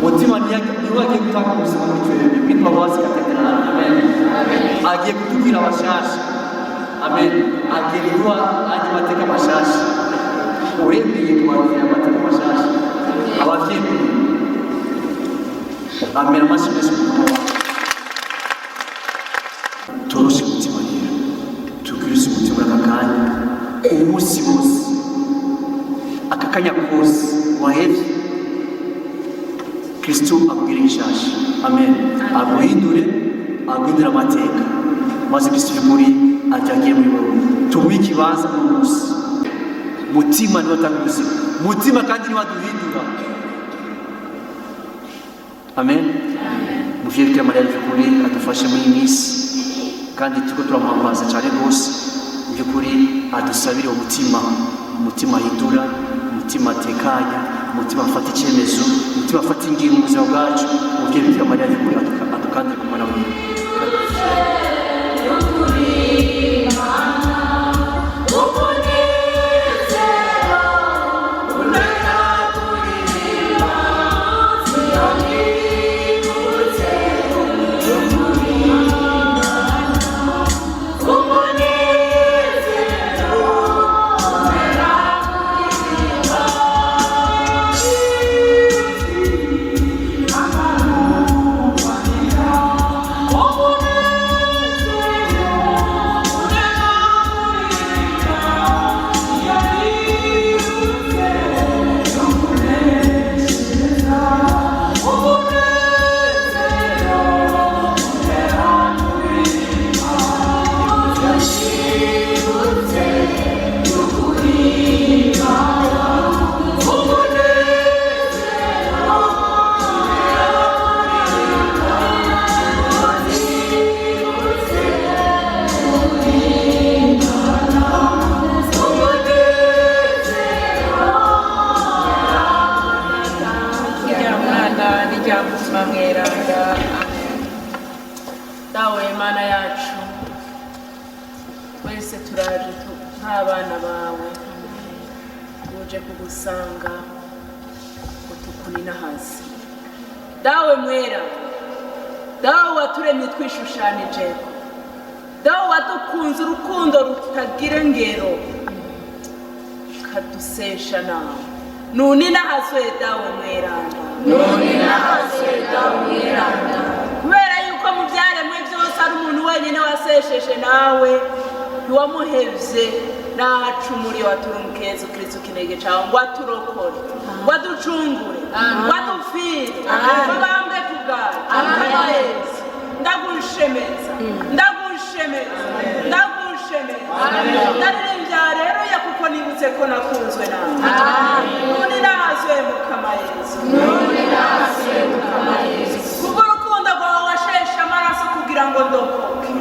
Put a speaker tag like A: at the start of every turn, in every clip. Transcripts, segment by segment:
A: umutima niwe agiye gutanga ubuzima muri twebwe muri paruwasi katedrali. Amen. Agiye kutubwira abashasha. Amen. Agiye kuduha andi mateka mashasha. Uremeye twakira amateka mashasha. Abavyemeye. Amen. Amashyi menshi toroshe umutima rero, tukirize umutima aka kanya umunsi wose, aka kanya kose wahevye Kristo akubwira gishasha. Amen. Aguhindure amateka maze Kristo muri ajagiye muri wowe. Tumuhe ikibanza mu munsi. Mutima niwe atanga ubuzima, mutima kandi niwe aduhindura. Amen. Muvyeyi Bikira Mariya by'ukuri adufashe muri iyi minsi, kandi tuko turamuhambaza cyane rwose by'ukuri adusabire umutima ahindura, umutima atekanya, umutima afata icyemezo, umutima afata ingingo mu buzima bwacu. Muvyeyi Bikira Mariya by'ukuri adukandire ku mwana wiwe.
B: kugusanga utukunina hasi. Dawe mwera, dawe waturemye twishushanije, dawe wadukunze urukundo rutagira ngero, kadusesha nawe. Nunina haswe dawe mweranda,
C: nunina haswe dawe mweranda.
B: Kubera yuko mu byaremwe byose ari umuntu wenyine wasesheshe nawe, ntiwamuhevye nahacumuriye waturunguke Yesu Kristo kinege cawe ngo aturokore, ngo aducungure, ngo adupfire, babambwe kubwawe. Ndagushemeza, ndagushemeza, ndagushemeza. Ndaririmbya rero ya kuko nibutse ko nakunzwe nawe. Nunina haswe Mukama Yesu,
C: nunina haswe Mukama Yesu.
B: Kuko urukundo rwawe washeshe amaraso kugira ngo ndokoke.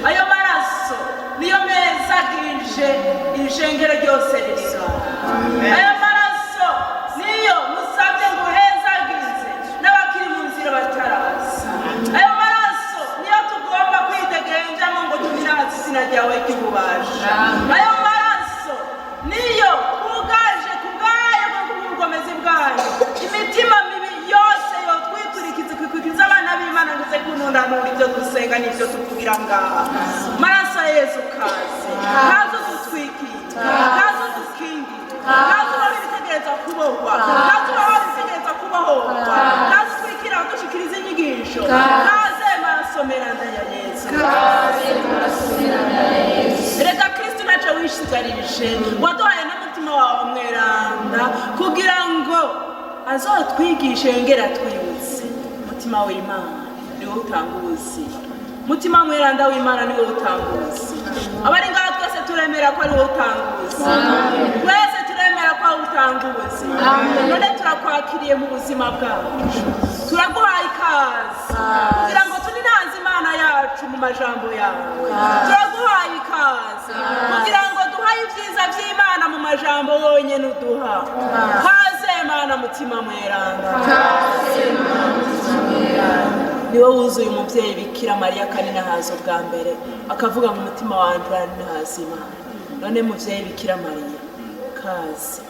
B: Ayo maraso niyo meza agirije ishengero ryose risa. Ayo maraso niyo musabye ngo uhezagirize n'abakiri mu nzira bataraza. Ayo maraso niyo tugomba kwitegenjamo ngo tubiraze izina ryawe ry'ububasha. Ayo maraso niyo ugaje kubwayo ngo kubugomezi bwayo imitima mibi yose yo twiturikiza abana b'Imana nguze kunundanura ibyo dusenga n'ibyo tuvugira ngaha. Maraso ya Yesu kaze, kaze dutwikire, kaze dukingire, kaze babitegereza kubohwa, kaze babitegereza kubohorwa, kaze twikira dushikiriza inyigisho, kaze maraso meranda ya Yesu,
C: kaze maraso meranda ya Yesu.
B: Reka Kristo naco wishigarije, waduhaye n'umutima wawe mweranda kugira ngo azotwigishe ngera twibutse. Mutima w'Imana niwo utanga ubuzima, mutima mweranda w'Imana niwo utanga ubuzima. Abari ngaha twese turemera ko ariwo utanga ubuzima, twese turemera ko utanga ubuzima. None turakwakiriye mu buzima bwacu, turaguhaye ikaze kugira ngo tuninaze Imana yacu mu majambo yawe. Turaguhaye ikaze kugira ngo duhaye ibyiza by'Imana mu majambo wonyene uduha. Kaze Mana mutima mweranda,
C: kaze Mana mutima mweranda.
B: Niwe wuzuye umuvyeyi Bikira Mariya kandi nahaza bwa mbere akavuga mu mutima wanje ari nahaza Imana. None muvyeyi Bikira Mariya kaze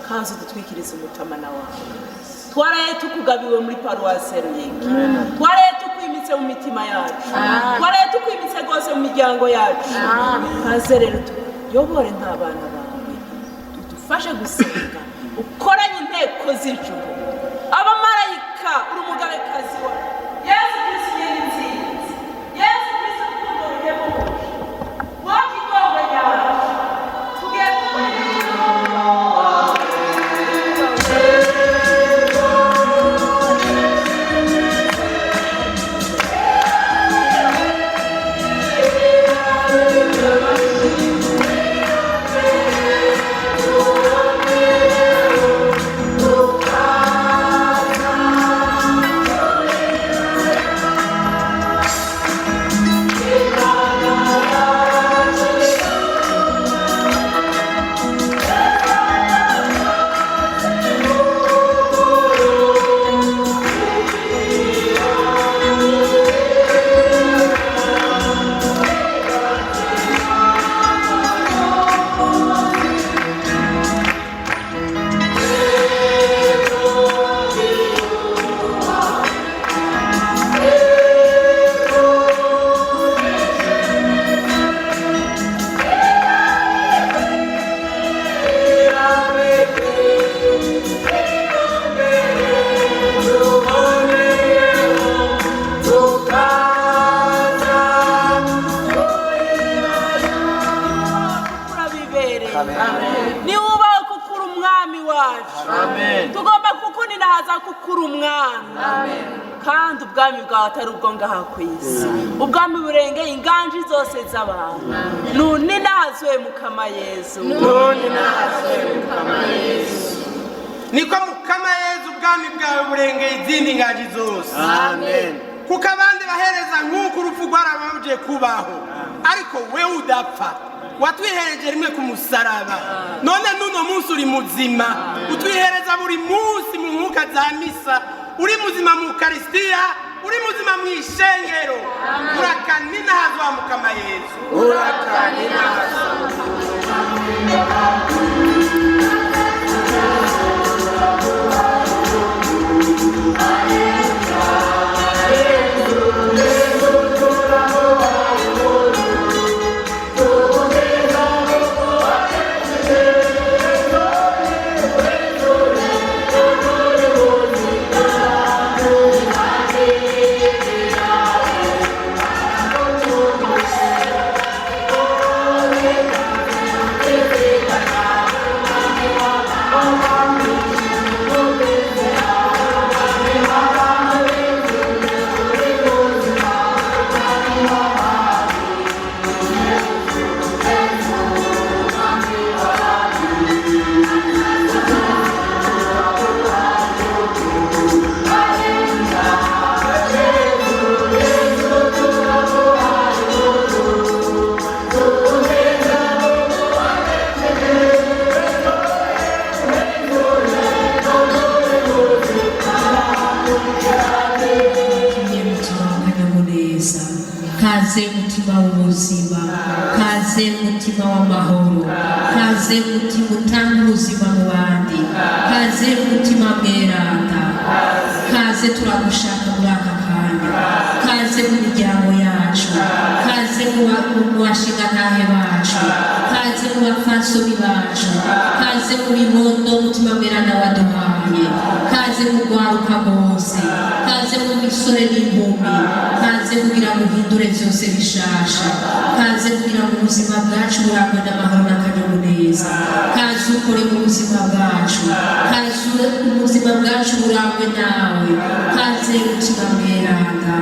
B: kaza udutwikiriza umutamana wawe twaraye tukugabiwe muri paruwasi Ruyigi twaraye tukwimitse mu mitima yacu twaraye tukwimitse rwose mu miryango yacu kaze rero tuyobore nk'abana bawe udufashe gusenga ukoranye inteko z'ijuru abamarayika uri umugabekazi wawe Yesu Kristo nyene intsinzi Yesu Kristo urukundo ruhebuje wowe igongwe ryawe tugiye kandi ubwami bwawe atari ubwo ngaha ku isi ubwami burengeye inganji zose z'abantu none nazwe mukama Yesu
D: niko mukama Yesu ubwami bwawe burengeye izindi nganji zose kuko abandi bahereza nk'uko urupfu rwarababuje kubaho ariko wewe udapfa watwihereje rimwe ku musaraba none n'uno munsi uri muzima utwihereza buri munsi mu mwuka za misa uri muzima mu Eucharistia uri muzima mu ishengero urakanina hazwa mukama Yesu urakanina hazwa
E: kaze mutima w'ubuzima kaze mutima w'amahoro kaze mutima utanga ubuzima mu bandi kaze mutima mweranda kaze turagushaka muri aka kanya kaze mu miryango yacu kaze mu bashingantahe bacu kaze mu bapfasoni bacu kaze mu bibondo mutima mweranda waduhaye kaze mu rwaruka rwose kaze mu misore n'inkumi kaze kugira ngo uhindure byose bishasha kaze kugira ngo ubuzima bwacu burangwe n'amahoro n'akanyamuneza kaze ukore mu buzima bwacu kaze ubuzima bwacu burangwe nawe kaze mutima mweranda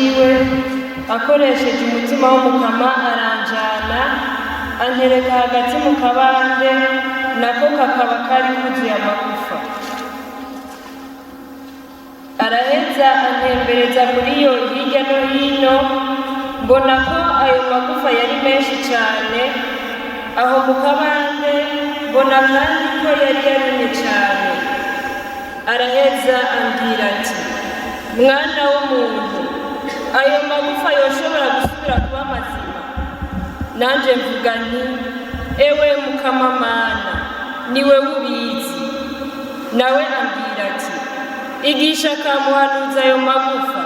F: ciwe akoresheje umutima w'umukama aranjana antereka hagati mu kabande nako kakaba kari kuzuye amagufa. Araheza antembereza muri yo hirya no hino, mbona ko ayo magufa yari menshi cyane. Aho mu kabande mbona kandi ko yari yarumye cyane. Araheza ambwira ati, mwana w'umuntu, ayo magufa yoshobora gusubira kuba mazima? Nanje mvuga nti, ewe Mukama Mana, niwe ubizi. Nawe ambwira ati, igisha kamuhanuza ayo magufa,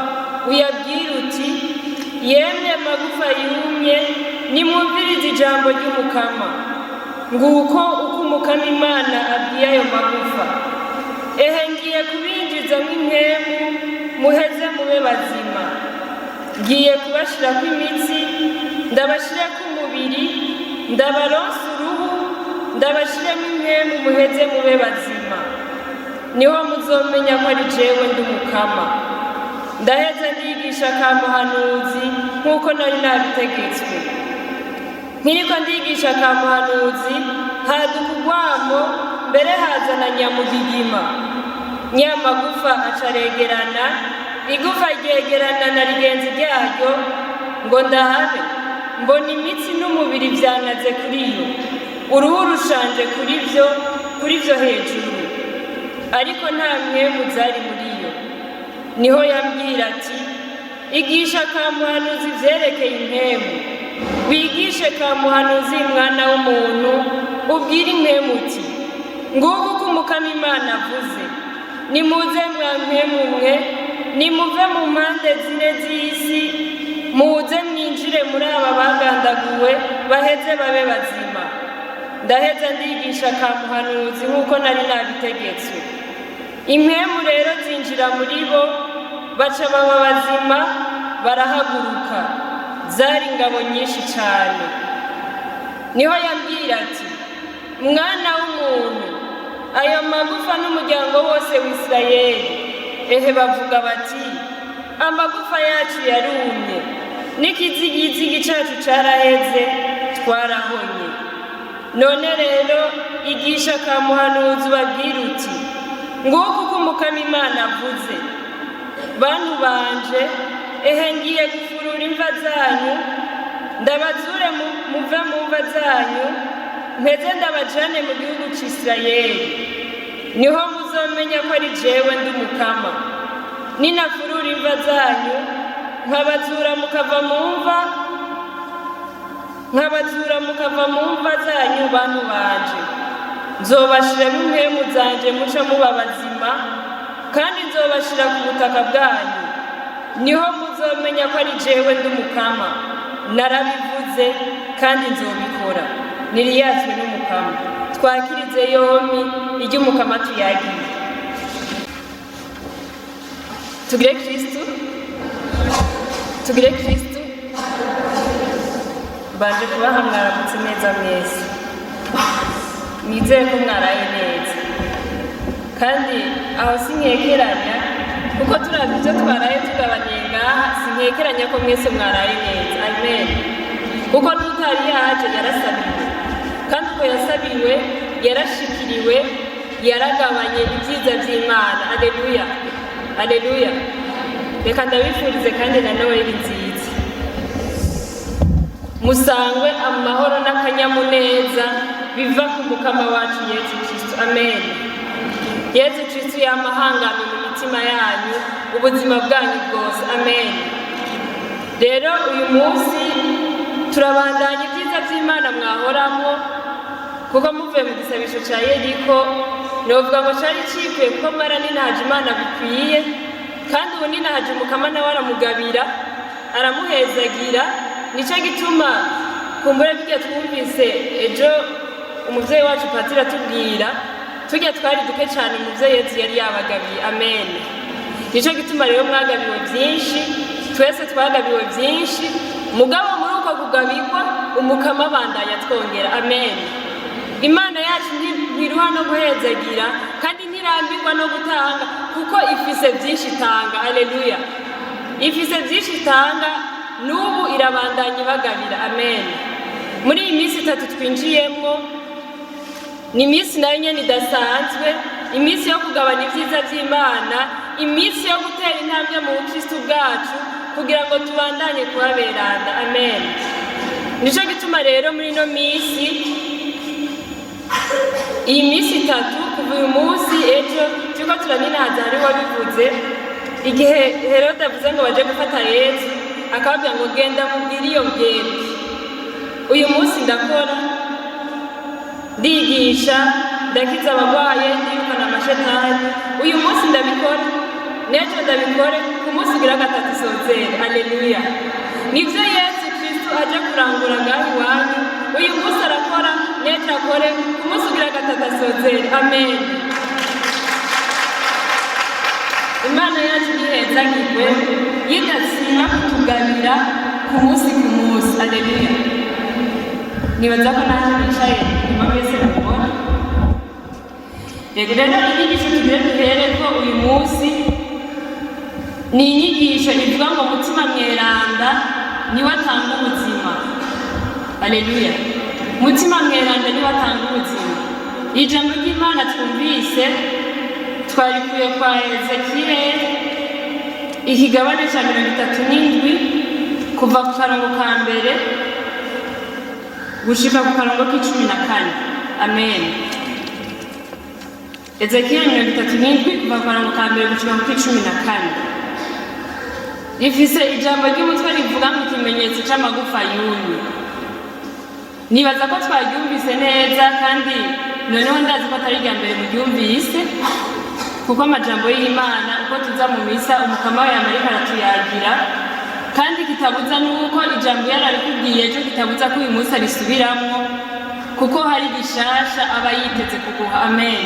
F: uyabwire uti, yemwe magufa yumye, nimwumvirize ijambo ry'Umukama. Nguko uko Umukama Imana abwiye ayo magufa, ehe ngiye kubinjizamo impwemu, muheze mube bazima. Ngiye kubashirako imitsi, ndabashireko umubiri, ndabaronsa uruhu, ndabashiremo impwemu, muheze mube bazima. Niho muzomenya ko ari jewe ndi Umukama. Ndaheza ndigisha kamuhanuzi nk'uko nari nabitegetswe. Nkiriko ndigisha kamuhanuzi, haduka urwamo, mbere hazana nyamugigima. Nyamagufa acaregerana, igufa ryegerana na rigenzi ryaryo, ngo ndahabe mbona imitsi n'umubiri vyanaze kuri yo, uruhu rushanje kuri vyo hejuru, ariko nta mpwemu zari muri yo. Niho yambwira ati, igisha kamuhanuzi vyerekeye impwemu, wigishe kamuhanuzi mwana w'umuntu, ubwire impwemu uti, nguko uko Umukama Imana avuze, nimuze mwa mpwemu mwe, nimuve mu mpande zine z'isi, muze mwinjire muri aba bagandaguwe, baheze babe bazima. Ndaheza ndigisha kamuhanuzi nk'uko nari nabitegetswe. Impwemu rero zinjira muri bo, baca baba bazima, barahaguruka. Zari ingabo nyinshi cyane. Niho yambwira ati, mwana w'umuntu, ayo magufa n'umuryango wose w'Isirayeli, ehe bavuga bati, amagufa yacu yarumye, n'ikizigizigi cacu caraheze, twarahonye. None rero igisha kamuhanuzi ubabwire uti, nguko uko Umukama Imana avuze, bantu banje, ehe ngiye gufurura imva zanyu, ndabazure muve mu mva zanyu, mpeze ndabajane mu gihugu c'Isirayeli. Niho muzomenya ko ari jewe ndi Umukama. Ninafurura imva zanyu, nkabazura mukava mu mva zanyu, bantu banje. Nzobashiramo impwemu zanje muca muba bazima, kandi nzobashira ku butaka bwanyu. Niho muzomenya ko ari jewe ndi Umukama. Narabivuze kandi nzobikora. Niriyazwe n'Umukama. Twakirize yompi iry'Umukama tuyagiye. Tugire Kristu. Banje kubaha mwaramutse neza mwese. Nizeye ko mwaraye neza. Kandi aho sinkekeranya, kuko turavye ivyo twaraye tugabaniye ngaha, sinkekeranya ko mwese mwaraye neza. Amen. Kuko n'utari yaje yarasabiwe. Kandi uko yasabiwe, yarashikiriwe, yaragabanye ibyiza by'Imana. Aleluya. Aleluya. Reka ndabifurize kandi na Noheli nziza. Musangwe amahoro n'akanyamuneza biva ku Mukama wacu Yesu Kristo. Amen. Yesu Kristo yamahangame mu mitima yanyu, ubuzima bwanyu bwose. Amen. Rero uyu munsi turabandanya ibyiza by'Imana mwahoramo, kuko muvuye mu gisabisho cya Yeriko, novuga ngo cyari cikwiye kuko mwaraninahaje Imana bikwiye, kandi ubu ninahaje Umukama nawe aramugabira, aramuhezagira. Nico gituma kumbura bijya twumvise ejo umuvyeyi wacu Patira tubwira, tujya twari duke cyane umuvyeyi Yesu yari yabagabiye. Amen. Nico gituma rero mwagabiwe byinshi, twese twagabiwe byinshi, mugabo muri uko kugabirwa Umukama abandanya twongera. Amen. Imana yacu ntiruha no guhezagira, kandi ntirambirwa no gutanga, kuko ifise byinshi itanga. Aleluya. ifise byinshi itanga n'ubu irabandanya ibagabira. Amen. Muri iyi minsi 3 twinjiyemo ni iminsi nayo nyene idasanzwe, iminsi yo kugabana ibyiza by'Imana, iminsi yo gutera intambwe mu Kristo bwacu kugira ngo tubandanye kubaberanda. Amen. Nico gituma rero muri no minsi, iyi minsi 3 kuva uyu munsi ejo turiko turaninahaza, hari wabivuze igihe Herode avuze ngo baje gufata Yesu, akababwira ngo genda mubwire iyo ngendo. Uyu munsi ndakora, ndigisha, ndakiza abagwaye, ndirukana amashetani. Uyu munsi ndabikora, n'ejo ndabikore, ku munsi ugira 3 isozera. Haleluya. Nivyo Yesu Kristo aje kurangura ngaho iwanyu. Uyu munsi arakora, n'ejo akore, ku munsi ugira 3 asozera. Amen. Imana yacu nihezagirwe, yidasiba kutugabira ku munsi ku munsi. Haleluya. Nibaza ko naje nicaye nyuma wese nakubona. Yego rero inyigisho tugire duhereko uyu munsi ni inyigisho ivuga ngo mutima mweranda niwe atanga ubuzima. Haleluya. Mutima mweranda niwe atanga ubuzima. Ijambo ry'Imana twumvise twarikuye kwa Ezekiel ikigabane cya 37 kuva ku karongo ka mbere gushika ku karongo k'14. Amen. Ezekiel 37 kuva ku karongo ka mbere gushika ku k'14 rifise ijambo ry'umutwe rivuga mu kimenyetso c'amagufa yumye. Nibaza ko twaryumvise neza, kandi noneho ndazi ko atari irya mbere muryumvise, kuko amajambo y'Imana uko tuza mu misa umukama wa Amerika aratuyagira, kandi kitabuza nuko ijambo yararikubwiye ejo kitabuza ko uyu munsi arisubiramwo, kuko hari gishasha aba yiteze kuguha. Amen.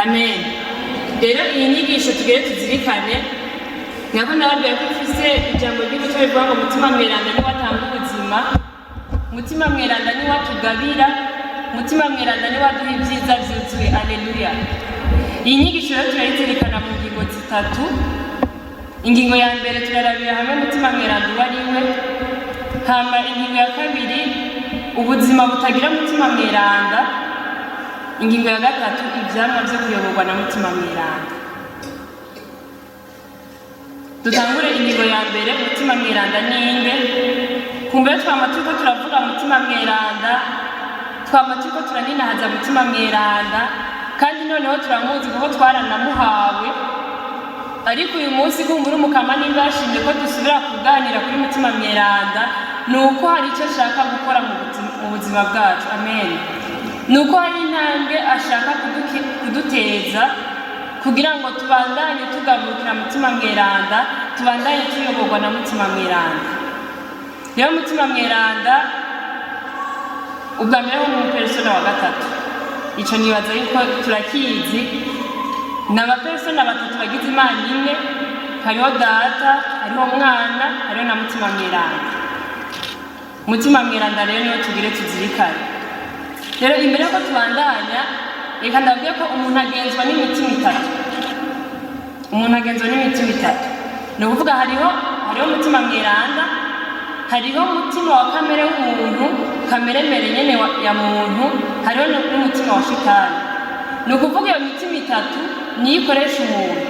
F: Amen. Rero iyi nyigisho tugere tuzirikane, ngako nababwira ko ifise ijambo ry'umuco rivuga ngo mutima mweranda niwe atanga ubuzima, mutima mweranda niwe atugabira, mutima mweranda niwe aduha ibyiza byuzuye. Haleluya. Iyi nyigisho rero turayizirikana mu ngingo 3. Ingingo ya mbere turarabira hamwe mutima mweranda uwo ari we, hama ingingo ya 2 ubuzima butagira mutima mweranda, ingingo ya 3 ivyamwa vyo kuyoborwa na mutima mweranda. Dutangure ingingo ya mbere, mutima mweranda ninde. Kumbe twama turiko turavuga mutima mweranda, twama turiko turaninahaza mutima mweranda, kandi noneho turamuzi kuko twaranamuhawe. Ariko uyu munsi kumbura umukama nimba yashimye ko dusubira kuganira kuri mutima mweranda, nuko hari icyo ashaka gukora mu buzima bwacu. Amen. Nuko hari intambwe ashaka kuduteza kugira ngo tubandanye tugabukira mutima mweranda, tubandanye tuyoborwa na mutima mweranda. Rero mutima mweranda ubwa mbere ho mu persona wa 3. Ico nibaza yuko turakizi, n'abapersona 3 bagize Imana imwe, hariho Data, hariho Mwana, hariho na mutima mweranda. Mutima mweranda rero niyo tugire tuzirikane. Rero imbere ko tubandanya, reka ndavuge ko umuntu agenzwa n'imitima 3. Umuntu agenzwa n'imitima 3. Ni ukuvuga hariho mutima mweranda, hariho mutima wa kamere w'umuntu, kamere mere nyene ya muntu, hariho n'umutima wa shitani. Ni ukuvuga iyo mitima 3 niyo ikoresha umuntu.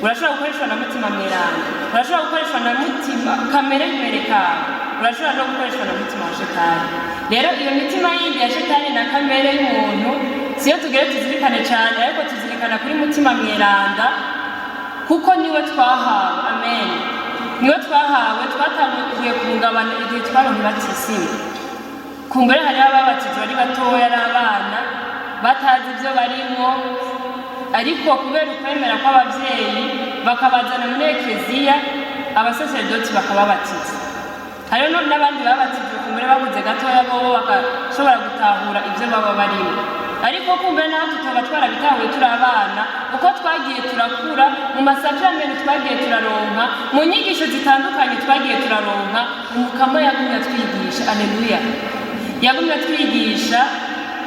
F: Urashobora gukoreshwa na mutima mweranda, urashobora gukoreshwa na mutima kamere mere kawe, urashobora no gukoreshwa na mutima wa shitani. Rero iyo mitima yindi ya shitani na kamere y'umuntu siyo tugere tuzirikane cyane, ariko tuzirikana kuri mutima mweranda kuko niwe twahawe. Amen. Niwe twahawe, twatanguye kungabana igihe twaronka batisima. Kumbere hari ababatizwa ari batoya ari abana batazi ibyo barimo, ariko kubera ukwemera kw'abavyeyi bakabazana muri ekeziya, abasaserdoti bakababatiza. Hariho n'abandi babatijwe kumbere babuze gatoya bobo bakashobora gutahura ibyo baba barimo. Ariko kumbere naho tutaba twarabitahuye turi abana, uko twagiye turakura mu masakramenti twagiye turaronka, mu nyigisho zitandukanye twagiye turaronka, umukama yagumye atwigisha. Haleluya. Yagumye atwigisha,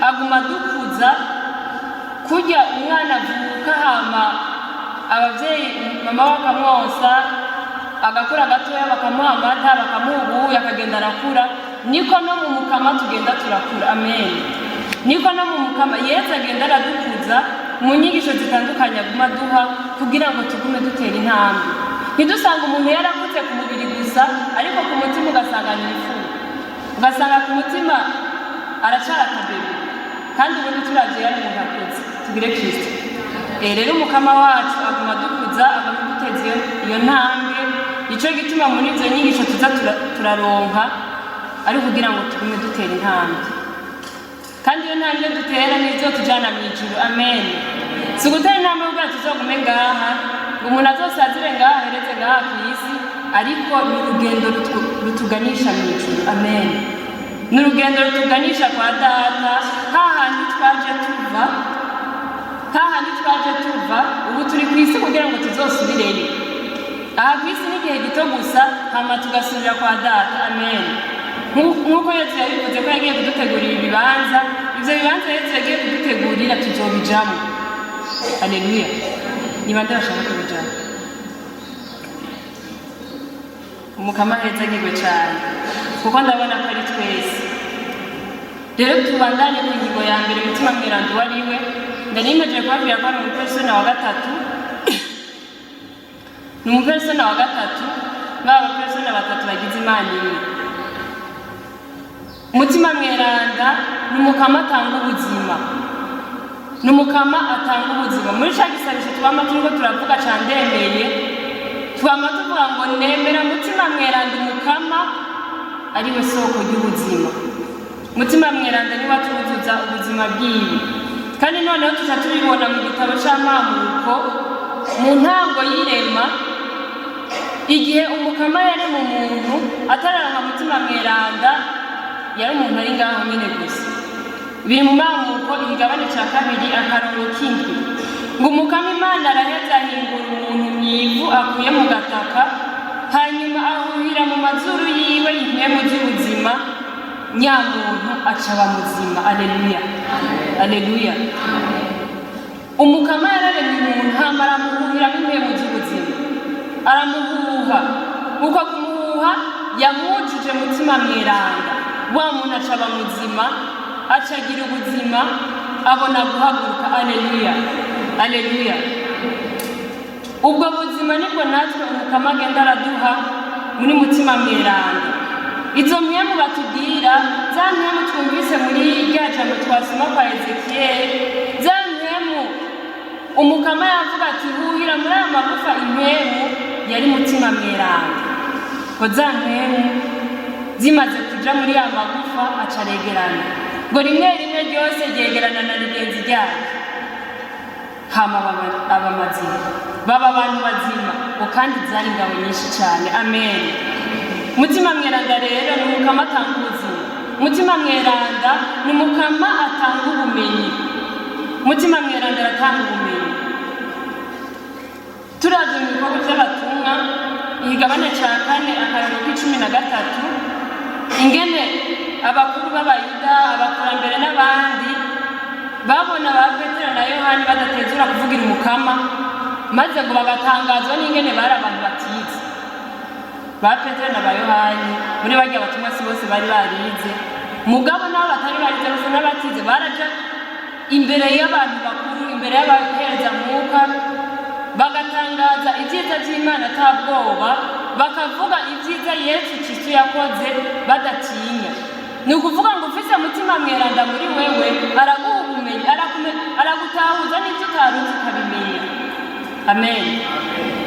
F: aguma dukuza kurya umwana avuka, hama abavyeyi mama wakamwosa, agakura gatoya bakamuha amata bakamuha ubuyi akagenda arakura, niko no mu mukama tugenda turakura. Amen. Niko no mu mukama Yesu agenda aradukuza mu nyigisho zitandukanye aguma duha kugira ngo tugume dutera intambwe. Ntidusanga umuntu yarakutse ku mubiri gusa ariko ku mutima ugasanga ni ifu, ugasanga ku mutima aracara akabebe kandi ubundi turavye yari umuntu akuze. Tugire Kristo. Rero umukama wacu aguma dukuza aguma duteza iyo ntambwe. Ico gituma muri izo nyigisho tuza turaronka ari kugira ngo tugume dutera intambwe, kandi iyo ntambwe dutera nizo tujana mu ijuru. Amen. Si ugutera intambwe kugira tuzogume ngaha ngo umuntu azosazire ngaha ahereze ngaha ku isi, ariko ni urugendo rutuganisha mu ijuru. Amen. Ni urugendo rutuganisha kwa data, hahandi twaje tuva ubu turi ku isi kugira ngo tuzosubireyo. Aha ku isi n'igihe gito gusa hama tugasubira kwa data. Amen. Nk'uko Yesu yabivuze ko yagiye kudutegurira ibibanza, ivyo bibanza Yesu yagiye kudutegurira tuzobijamo. Haleluya. Ni bande bashaka kubijamo? Umukama heza agirwe cyane kuko ndabona ko ari twese. Rero tubandanye ku ngingo ya mbere, umutima mweranda uwo ari we. Ndanimeje kubabwira ko ari umupersona wa gatatu. Ni umupersona wa gatatu, baba abapersona batatu bagize Imana imwe. Umutima mweranda ni umukama atanga ubuzima, ni umukama atanga ubuzima. Muri ca gisabisho twama turiko turavuga ca ndemeye, twama tuvuga ngo nemera mutima mweranda umukama ari we soko ry'ubuzima. Mutima mweranda niwe atuzuza ubuzima bwiwe, kandi noneho tuca tubibona mu gitabo c'amamuko mu ntango y'irema. Igihe umukama yari mu muntu atararanka mutima mweranda, yari umuntu ari ngaho nyine gusa. Biri mu mamuko igabane ca kabiri akarongo k'indwi ngo umukama Imana araheza ahingura umuntu mw'ivu akuye mu gataka, hanyuma ahuhira mu mazuru yiwe impwemu z'ubuzima, nyamuntu acaba muzima. Aleluya. Aleluya. Umukama yararemye umuntu hama aramuhuhiramo impwemu z'ubuzima, aramuhuha. Uko kumuhuha yamwujuje mutima mweranda, wa muntu acaba muzima, acagira ubuzima, abona guhaguruka. Aleluya. Aleluya. Ubwo buzima nibwo natwe umukama agenda araduha muri mutima mweranda. Izo mpwemu batubwira, za mpwemu twumvise muri rya jambo twasoma kwa Ezekiyeli, za mpwemu umukama yavuga ati huhira muri aya magufa impwemu, yari mutima mweranda. Ngo za mpwemu zimaze kuja muri ya magufa acaregerana, ngo rimwe rimwe ryose ryegerana na rigenzi ryayo, hama aba mazima, baba abantu bazima, ngo kandi zari ingabo nyinshi cyane. Amen. Mutima mweranda rero ni umukama atanga ubuzima. Mutima mweranda ni umukama atanga ubumenyi. Mutima mweranda aratanga ubumenyi. Turazi mu bikorwa by'abatumwa igabane ca kane akarongo k'13, ingene abakuru b'abayuda, abakurambere n'abandi babona ba Petero na Yohani badatezura kuvugira umukama, maze ngo bagatangazwa n'ingene bari abantu batize. Ba Petero na ba Yohani muri barya batumwa si bose bari barize, mugabo nabo batari barize bose n'abatize baraja imbere y'abantu bakuru, imbere y'abahereza mwuka, bagatangaza ibyiza by'Imana atabwoba, bakavuga ibyiza Yesu Kristo yakoze badatinya. Ni ukuvuga ngo ufise mutima mweranda muri wewe araguha ubumenyi, aragutahuza n'ibyo utaruzi ukabimenya. Amen.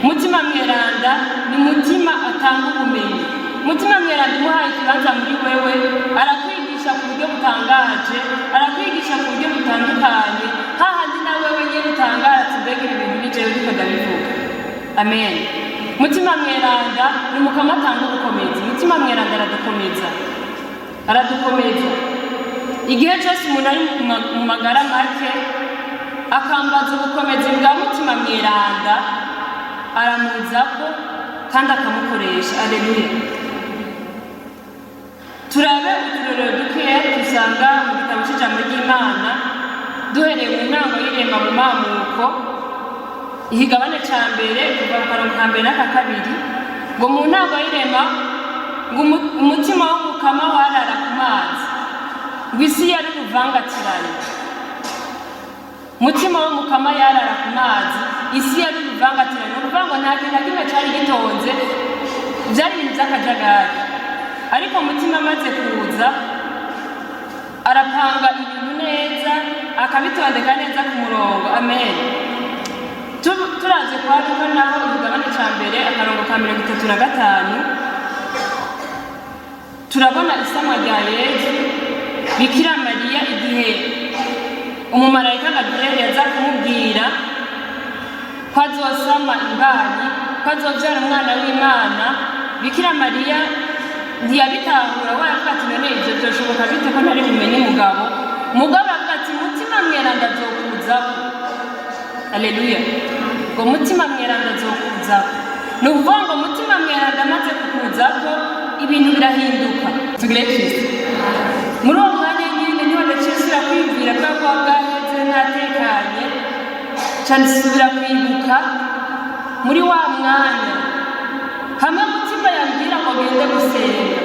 F: Mutima mweranda ni mutima atanga ubumenyi. Mutima mweranda umuhaye ikibanza muri wewe arakwigisha ku buryo butangaje, arakwigisha ku buryo butandukanye, hahandi na wewe nyine utangara tubega ibintu bijewe bikaga bivuga. Amen. Mutima mweranda ni umukama atanga ubukomezi. Mutima mweranda aradukomeza. Igihe cyose umuntu ari mu magara make akambaza ubukomezi bwa mutima mweranda, aramuzako kandi akamukoresha. Aleluya. Turabe uturorero dukeya dusanga mu gitabo cy'ijambo ry'Imana, duhereye mu ntango y'irema mu mamuko igabane ca mbere kuva ku karongo ka mbere n'aka kabiri, ngo mu ntango y'irema ngo umutima w'umukama warara ku mazi ngo isi yari uruvangatirane. umutima w'umukama yarara ku mazi, isi yari uruvangatirane. ni ukuvuga ngo nta kintu na kimwe cyari gitonze, byari ibintu by'akajagari. ariko umutima amaze kuza arapanga ibintu neza, akabitondeka neza ku murongo. amen. turaze kwa Luka naho igabane cya mbere akarongo ka 35 turabona isamwa rya Yesu Bikira Mariya igihe umumarayika Gabriel yaza kumubwira ko azosama imbanyi, ko azobyara umwana w'Imana. Bikira Mariya ntiyabitahura, we aravuga ati none ibyo byoshoboka bite ko ntari bumenye umugabo aravuga ati mutima mweranda azokuzaho. Aleluya. ngo mutima mweranda azokuzaho. ni ukuvuga ngo mutima mweranda amaze kukuzaho ibintu birahinduka. tugire Kristo. muri uwo mwanya nyine niho ndacishira kwibwira ko bwaheze ntatekanye cyane, subira kwibuka muri wa mwanya hamwe mutima yambwira ngo gende gusenga,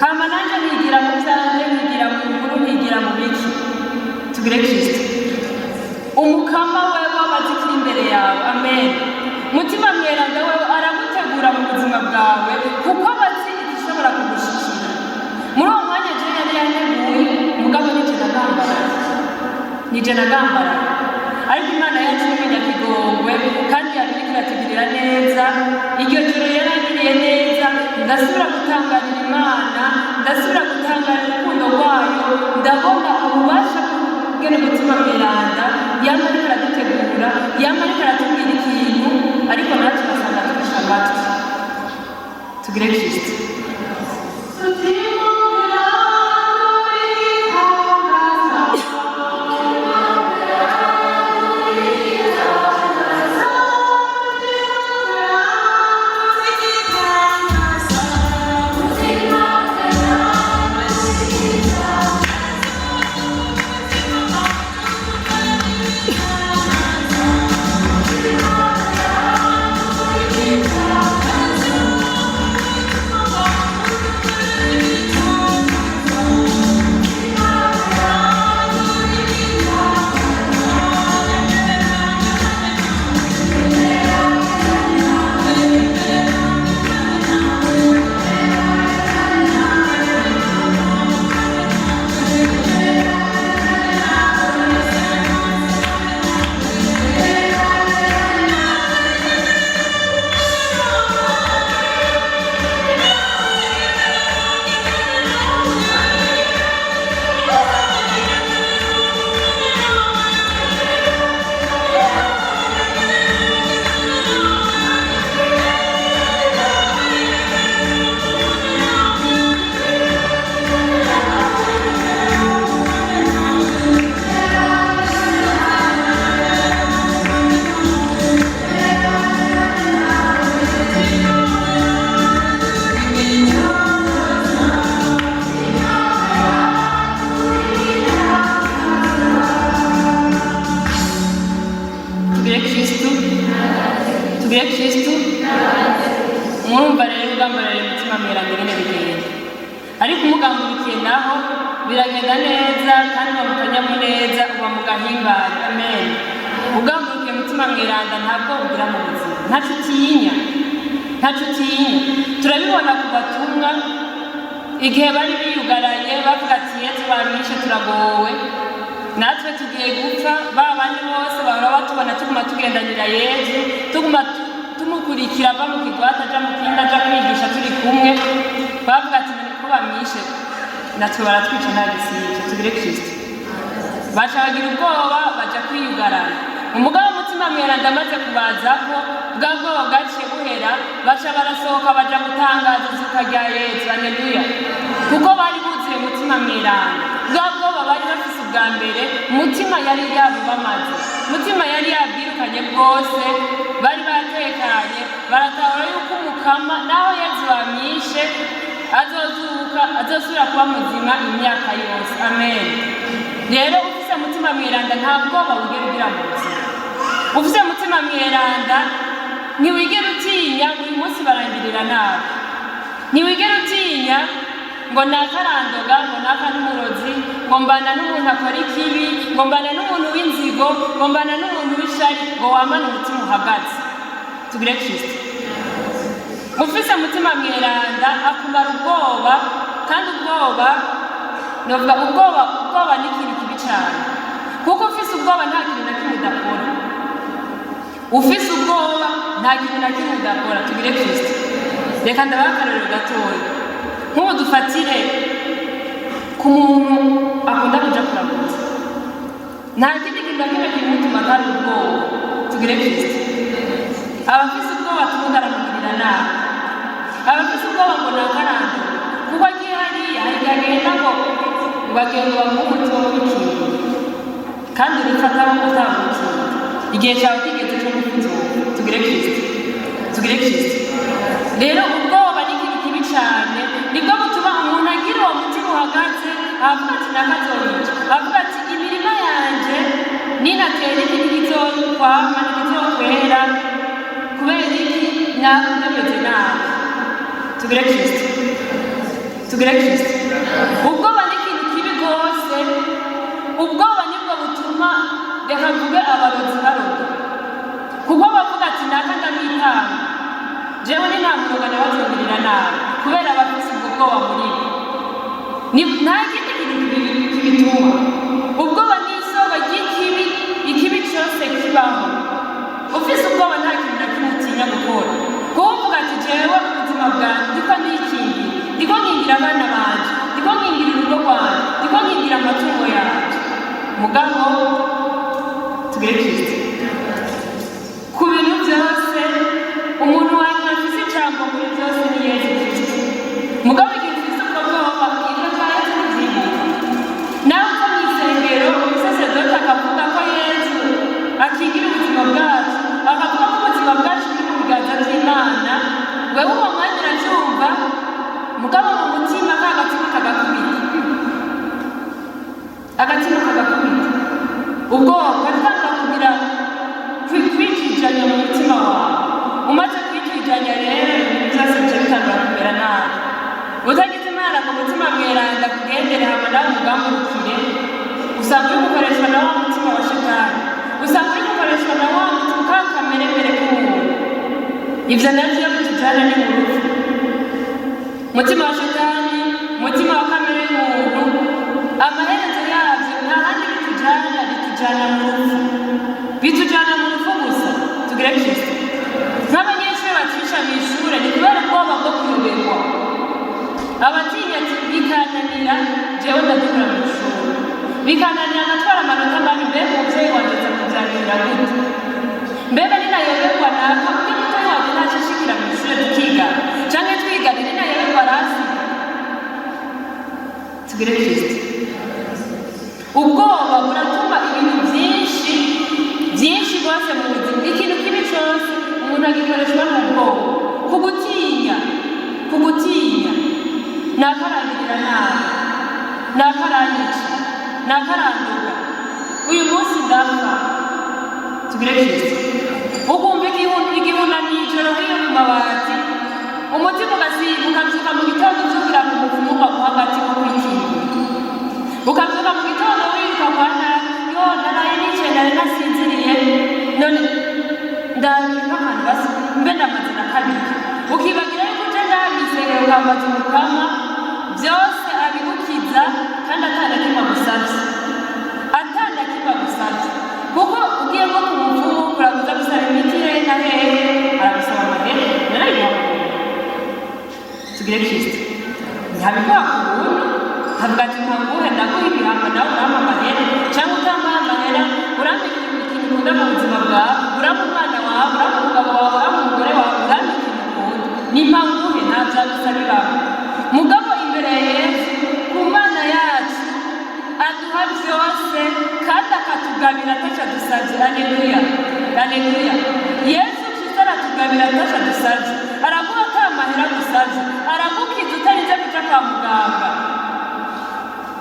F: hama nanjye nkigira mu byanjye, nkigira mu nkuru, nkigira mu biki. tugire Kristo. umukama wewe wabazikira imbere yawe. amen. mutima mweranda wewe aragutegura mu buzima bwawe kuko abazi igishobora kugushikira. muri uwo mwanya je yari yaneguye mugabo nije nagambara ariko Imana yacu n'umunyakigongwe kandi yabiriko iratugirira neza. iryo joro yarangiriye neza, ndasubira gutangarira Imana, ndasubira gutangarira urukundo rwayo, ndabona ububasha bw'ene mutima mweranda yama ariko aradutegura, yama ariko aratubwira ikintu, ariko natwe ugasanga tufashe amatwi. tugire Kristo. Murumva rero ugambarira umutima mweranda ingene bigenda, ariko umugamburikiye naho biragenda neza kandi uba mu kanyamuneza, uba mu gahimbare. amen. ugamburikiye umutima mweranda ntabwo ugira mu buzima, ntaco utinya. turabibona ku batumwa igihe bari biyugaranye bavuga ati Yesu bamwishe turagowe, natwe tugiye gupfa. ba bandi bose bahora batubona tuguma tugendanira Yesu, tuguma tumukurikira ava mu kigwata aja mu kindi, aja kwigisha turi kumwe. bavuga ati ko bamwishe natwe baratwica nta gisibye. tugire Kristo. baca bagira ubwoba baja kwiyugarana. umugabo w'umutima mweranda amaze kubazako bwa bwoba bwaciye buhera, baca barasohoka baja gutangaza izuka rya Yesu. aleluya. kuko bari buzuye umutima mweranda. bwa bwoba bari bafise ubwa mbere, umutima yari yabubamaze, umutima yari yabwirukanye bwose, bari batekanye, baratahura yuko umukama naho Yesu bamwishe azozuka, azosubira kuba muzima imyaka yose. amen. rero ufise umutima mweranda nta bwoba wigera ugira mu buzima. ufise umutima mweranda ntiwigera utinya, buri munsi kukugirira nabi. Ntiwigera utinya ngo nakarandoga, ngo naka n'umurozi, ngo mbana n'umuntu akora ikibi, ngo mbana n'umuntu w'inzigo, ngo mbana n'umuntu w'ishari, ngo wamane umutima uhagaze. Tugire Kristo. Ufise umutima mweranda akumara ubwoba, kandi ubwoba ni ikintu kibi cyane. Kuko ufise ubwoba nta kintu na kimwe udakora. Ufise ubwoba nta kintu na kimwe udakora. Tugire Kristo. Reka ndabaha akarorero gatoya. Nk'ubu dufatire ku muntu akunda kuja kuramutsa. Nta kindi kintu na kimwe kimutuma atari ubwoba. Tugire Kristo. Abafise ubwoba tubundi aramugirira nabi. Abafise ubwoba ngo nakarande. Kuko agiye hariya agenda ngo bagenda bamuha umutima w'ikintu. Kandi urifata abo utamukinga. Igihe cyawe kigeze cyo gupfuzwa. Tugire Kristo. Tugire Kristo. Rero ubwoba ni ikintu kibi cyane, nibwo butuma umuntu agira uwo mutima uhagaze, avuga ati nakazonyica, avuga ati imirima yanjye ninatera iki ntibizokwama ntibizokwera kubera iki nakundameze nabi. Tugire Kristo. Tugire Kristo. Ubwoba ni ikintu kibi rwose. Ubwoba nibwo butuma reka mvuge abarozi baroga, kuko bavuga ati naka ndamwitanga jewe ni nta muroga nabazongirira nabi kubera abafise ubwo bwoba muri bo. Nta kindi kintu kibituma. Ubwoba ni isoko ry'ikibi, ikibi cyose kibaho. Ufise ubwoba nta kintu na kimwe utinya gukora, kuko uvuga ati jewe ubuzima bwanjye ndiko nikingira, ndiko nkingira abana banje, ndiko nkingira urugo rwanje, ndiko nkingira amatungo yanje. Mugabo tugire Kristo. Ku bintu byose umuntu wanjye afise ijambo muri byose ni Yesu Kristo. Mugabo igihe ufise ubwo bwoba bwira kwa Yesu ntizibuka. Nawe uko mw'isengero umusaseredoti akavuga ko Yesu akingira ubuzima bwacu, akavuga ko ubuzima bwacu buri mu biganza by'Imana, wewe uwo mwanya urabyumva, mugabo mu mutima ka gatima kagakubita. Agatima kagakubita. Ubwoba ugatanga kugira kwijijanya mu mutima wawe. Umaze kwijijanya rero ibintu byose bice bitangura kumera nabi. Utagize Imana ngo umutima mweranda kugendere hamwe nawe umugamurukire, usanga uri gukoreshwa na wa mutima wa Shetani, usanga uri gukoreshwa na wa mutima ka kameremere k'umuntu. Ivyo navyo bitujana ni mu rupfu. Mutima wa Shetani, mutima wa kamere y'umuntu, amaherezo yavyo nta handi bitujana mu rupfu. Bitujana mu rupfu gusa. Tugire Kristo. Nk'abanyeshuri batisha mu ishure ni kubera ubwoba bwo kuyoberwa. Abatinya ati bikananira jewe ndadukura mu ishuri, bikananira ngatwara amanota mabi, mbega umuvyeyi wanje aza kuvyakira gute? Mbega ninayoberwa naka undi mutoyi wanje ntashishikira mu ishure tukiga canke twigana ninayoberwa arasiga. Tugire Kristo. Ubwoba buratuma ibintu byinshi rwose mu buzima. Ikintu kibi cyose umuntu agikoreshwa n'ubwoba. Kugutinya nakarangirira nabi, nakaranyica, nakaranduka, uyu munsi ndapfa. Tugire Kristo. Ukumva igihuna n'ijoro hariyo ku mabati, umutima ukabyuka mu gitondo ubyukira ku muvumo ukaguha hagati ko kwikingira, ukabyuka mu gitondo wiruka kwa nabi, yo naraye nicaye nari nasinziriye none ndabira nk'ahantu basi mbe ndamaze na kabiri, ukibagira yuko uje ndabisengera ukambaza umukama, byose abigukiza kandi atanakimwe agusabye, kuko ugiye nko ku muvumo uraguza gusaba imiti hehe na hehe, aragusaba amahera narayibona. Tugire Kristo. Ntabikora ku buntu, havuga ati ntaguhe ndaguha ibihano nawe urampa amahera, cyangwa utampaye amahera urampa ikintu ukunda mu buzima bwawe, urampa umwana wawe, urampa umugabo wawe, urampa umugore wawe, urampa ikintu ukunda, nimba nguhe ntabyagusabiraho. Mugabo imbere ya Yesu ku Mana yacu aduha byose kandi akatugabira ataca dusabye. Aleluya, aleluya. Yesu Kristo aratugabira ataca dusabye, araguha ata amahera agusabye, aragukiza utarinze kuja kwa muganga,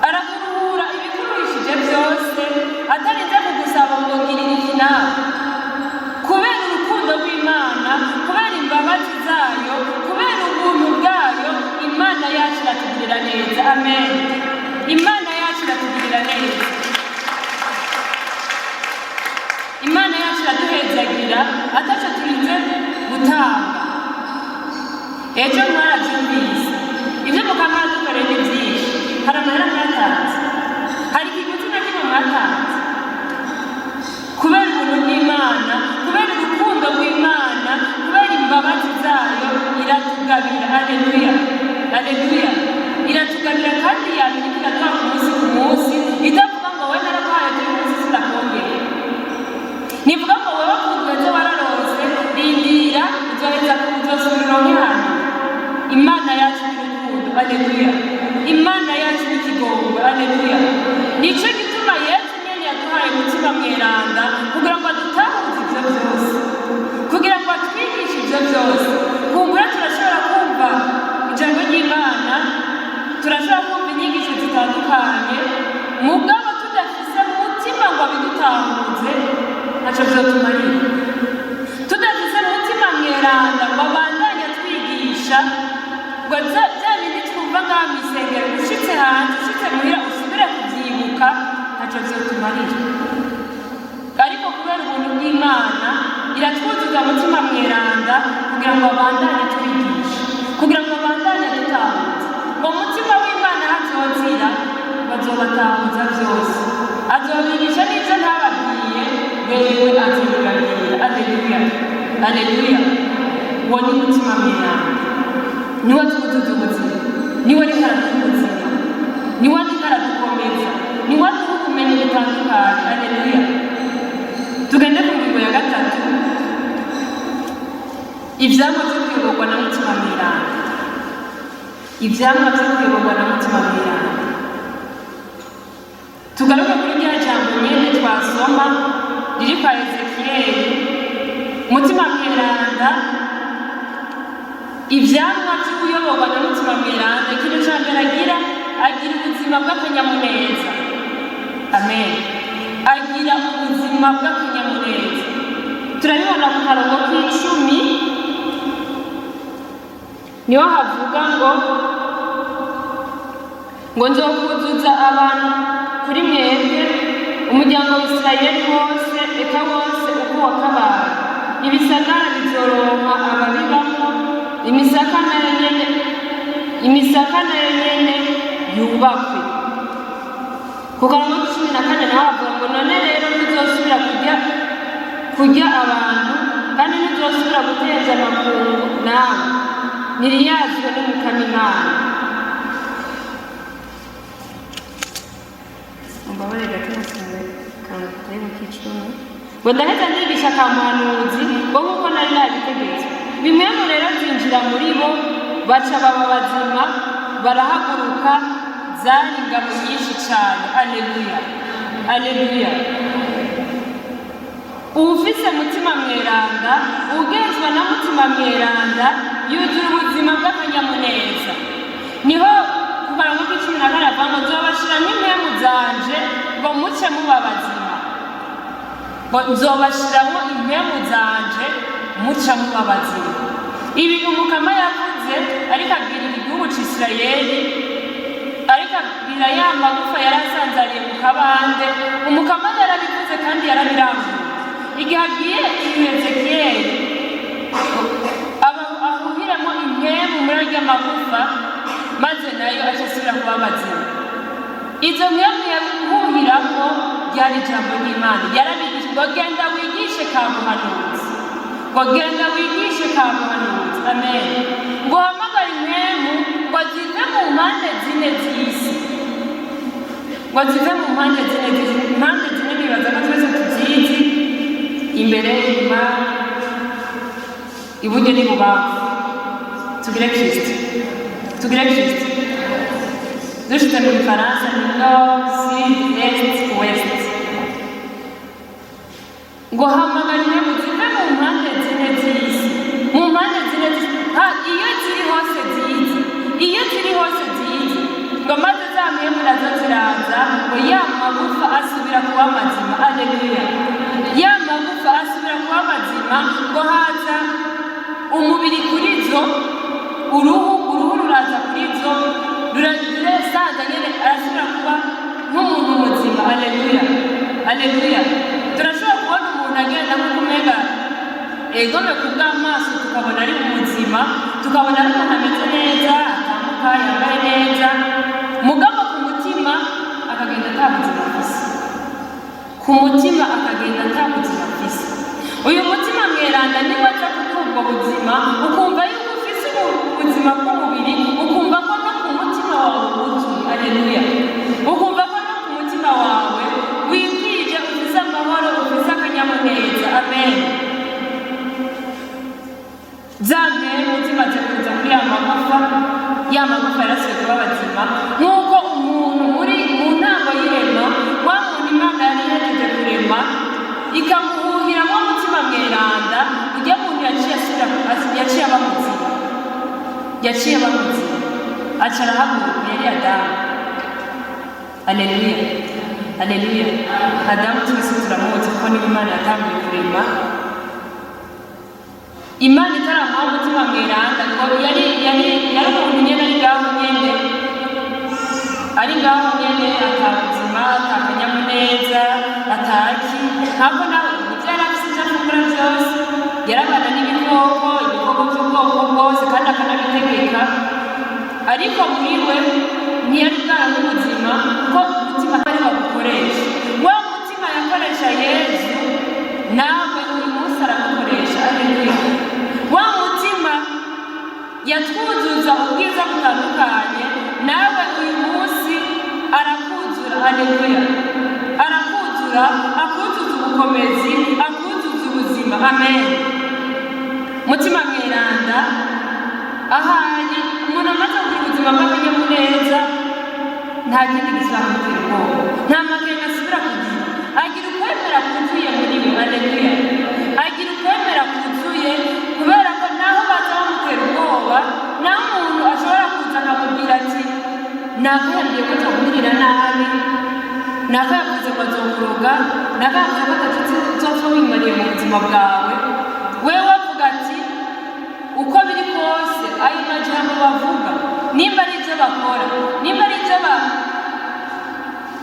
F: arakuruhura ibikuruhishije byose atarinze kugusaba ngo ngirira iki nawe, kubera urukundo rw'Imana, kubera imbabazi zayo, kubera amen. Imana yacu iratugirira neza, Imana yacu iraduhezagira ataco turinze gutanga. Ejo mwaravyumvise ivyo Mukama yadukoreye ni vyinshi. Hari amahera mwatanze, hari ikiguzi na kimwe mwatanze kubera ubuntu bw'Imana, kubera urukundo rw'Imana, kubera imbabazi zayo iratugabira. Haleluya, haleluya. Iratugabira kandi yabirika iraduha ku munsi ku munsi, itavuga ngo wowe naraguhaye uyu munsi sinakongera. Nivuga ngo wowe kuduheze wararonse, rindira uzoheza uzosubira hano. Imana yacu ni urukundo, haleluya. Imana yacu ni ikigongwe, haleluya. Nico gituma Yesu nyene yaduhaye umutima mweranda kugira ngo adutahuze ivyo vyose, kugira ngo atwigishe ivyo vyose. Kumbura turashobora kumva ijambo ry'Imana, turashobora kumva inyigisho zitandukanye, mugabo tudafise umutima ngo abidutahuze ntaco vyotumarira. Tudafise umutima mweranda ngo abandanye atwigisha ngo vya bindi twumva ngaha mw'isengero, ushitse hanze, ushitse muhira usubire kuvyibuka, ntaco vyotumarira. Ariko kubera ubuntu bw'Imana iratwuzuza umutima mweranda kugira ngo abandanye twigisha, kugira ngo abandanye dutahuza. Ngo umutima w'Imana hazozira bazobatahuza vyose, azobigisha n'ivyo ntababwiye wewe azobibabwira. Haleluya, haleluya. Uwo ni umutima mweranda, niwe atwuzuza ubuzima, niwe ariko araduha ubuzima, niwe ariko aradukomeza, niwe aduha ubumenyi butandukanye. Haleluya. Tugende ku ngingo ya gatatu, ivyamwa vyo kuyoborwa na mutima mweranda. Ivyamwa vyo kuyoborwa na mutima mweranda. Tugaruke kuri rya jambo nyene twasoma riri kwa Ezekiyeli. Mutima mweranda, ivyamwa vyo kuyoborwa na mutima mweranda, ikintu ca mbere agira ubuzima bw'akanyamuneza. Amen. Agira ubuzima bw'akanyamuneza. Turabibona ku karongo k'icumi, niho havuga ngo nzokuzuza abantu kuri mwebwe, umuryango wa Isirayeli wose, eka wose uko wakabaye. Ibisagara bizoronka ababibamo, imisaka nayo nyene yubakwe. Ku karongo k'icumi na kane naho havuga ngo none rero ntuzosubira kurya abantu, kandi ntuzosubira guteza amakungu nawe, niriyazwe n'Umukama Imana. Mbabare gatinasanga kandi kutari kicumi. Ngo ndaheza ndigisha akamuhanuzi ngo nk'uko nari nabitegetse. Bimwe mu rero byinjira muri bo, baca baba bazima, barahaguruka, zari ingabo nyinshi cyane. Haleluya, haleluya. Ufise mutima mweranda, ugenzwa na mutima mweranda, yuzuye ubuzima bw'akanyamuneza. Niho ku karongo k'icumi na kane avuga ngo nzobashiramo impwemu zanje ngo muce muba bazima. Ngo nzobashiramo impwemu zanje muca muba bazima. Ibintu Mukama yavuze ariko abwira igihugu c'Isirayeli, ariko abwira ya magufa yari asanzariye mu kabande. Umukama yarabivuze kandi yarabiranguye. Igihe agiye Ezekiyeli ahuhiremo impwemu muri arya magufa, maze nayo acasubira kuba bazima. Izo mpwemu yahuhiramo ryari ijambo ry'Imana. Yarabigisha ngo genda wigishe kamuhanuzi, ngo genda wigishe kamuhanuzi. Amen. Ngo hamagara impwemu ngo zive mu mpande zine z'isi, ngo zive mu mpande zine z'isi. Impande zine nibaza ko twese tuzizi: imbere, inyuma, iburyo n'ibubafu. Tugire Kristo, tugire Kristo. Dushitse mu Gifaransa ni nord, sud, est, ouest. Ngo hamagara impwemu zive mu mpande zine z'isi, mu mpande zine z'isi. Iyo ziri hose zizi, iyo ziri hose zizi. Ngo maze za mpwemu nazo ziraza, ngo ya magufa asubira kuba mazima. Haleluya. Ya magufa asubira kuba mazima, ngo haza umubiri kuri zo, uruhu ruraza kuri zo, rurasanzwe Haleluya. Turashobora kubona umuntu agenda nko kumega egome ku bw'amaso tukabona ari muzima, tukabona ari umuntu ameze neza, atambuka yambaye neza, mugabo ku mutima akagenda atabuzima afise. Ku mutima akagenda atabuzima afise. Uyu mutima mweranda niwe aza kuduha ubwo buzima, ukumva yuko ufise ubuzima bw'umubiri, ukumva ko no ku mutima wawe wuzuye. Haleluya. Ukumva ko no ku mutima wawe wikwije, ufise amahoro, ufise akanyamuneza. Amen. Zambe umutima kuza kuri ya magufa yarasubiye kuba bazima, nk'uko umuntu muri mu ntango y'irema wa muntu Imana yari yagize kurema ikamuhuhira mu mutima mweranda, ujya muntu yaciye aba muzima, aca arahaguruka, yari Adamu. Haleluya. Haleluya. Adamu twese turamuzi kuko niba Imana yatangiye kurema. Imana itaramuha umutima mweranda ngo yari umuntu nyene ari ngaho nyene atabuzima, atakanyamuneza, ataki. Ntabwo nawe ibyo yari afise ivyo afungura vyose, yarabana n'ibikoko by'ubwoko bwose kandi akanabitegeka, ariko muri we ntiyari bwana n'ubuzima kuko umutima atari wagukoresha. Wa mutima yakoresha Yesu nawe uyu munsi aragukoresha. Haleluya. Wa mutima yatwuzuza ubwiza butandukanye, nawe uyu munsi arakuzura. Haleluya. Arakuzura, akuzuza ubukomezi, akuzuza ubuzima. Amen. Mutima mweranda ahari umuntu amaze kugira ubuzima bw'akanyamuneza, nta kindi gisabamutera ubwoba, nta makenga asubira kugira. Agira ukwemera kuzuye muri we. Haleluya. Agira ukwemera kuzuye, kubera ko naho baza bamutera ubwoba, naho umuntu ashobora kuza akamubwira ati nakayambwiye ko nzokugirira nabi, nakayavuze ko nzokuroga, nakayavuze ko atazopfa wimariye mu buzima bwawe, wewe avuga ati uko biri kose ayo majambo bavuga, nimba ari ibyo bakora, nimba ari ibyo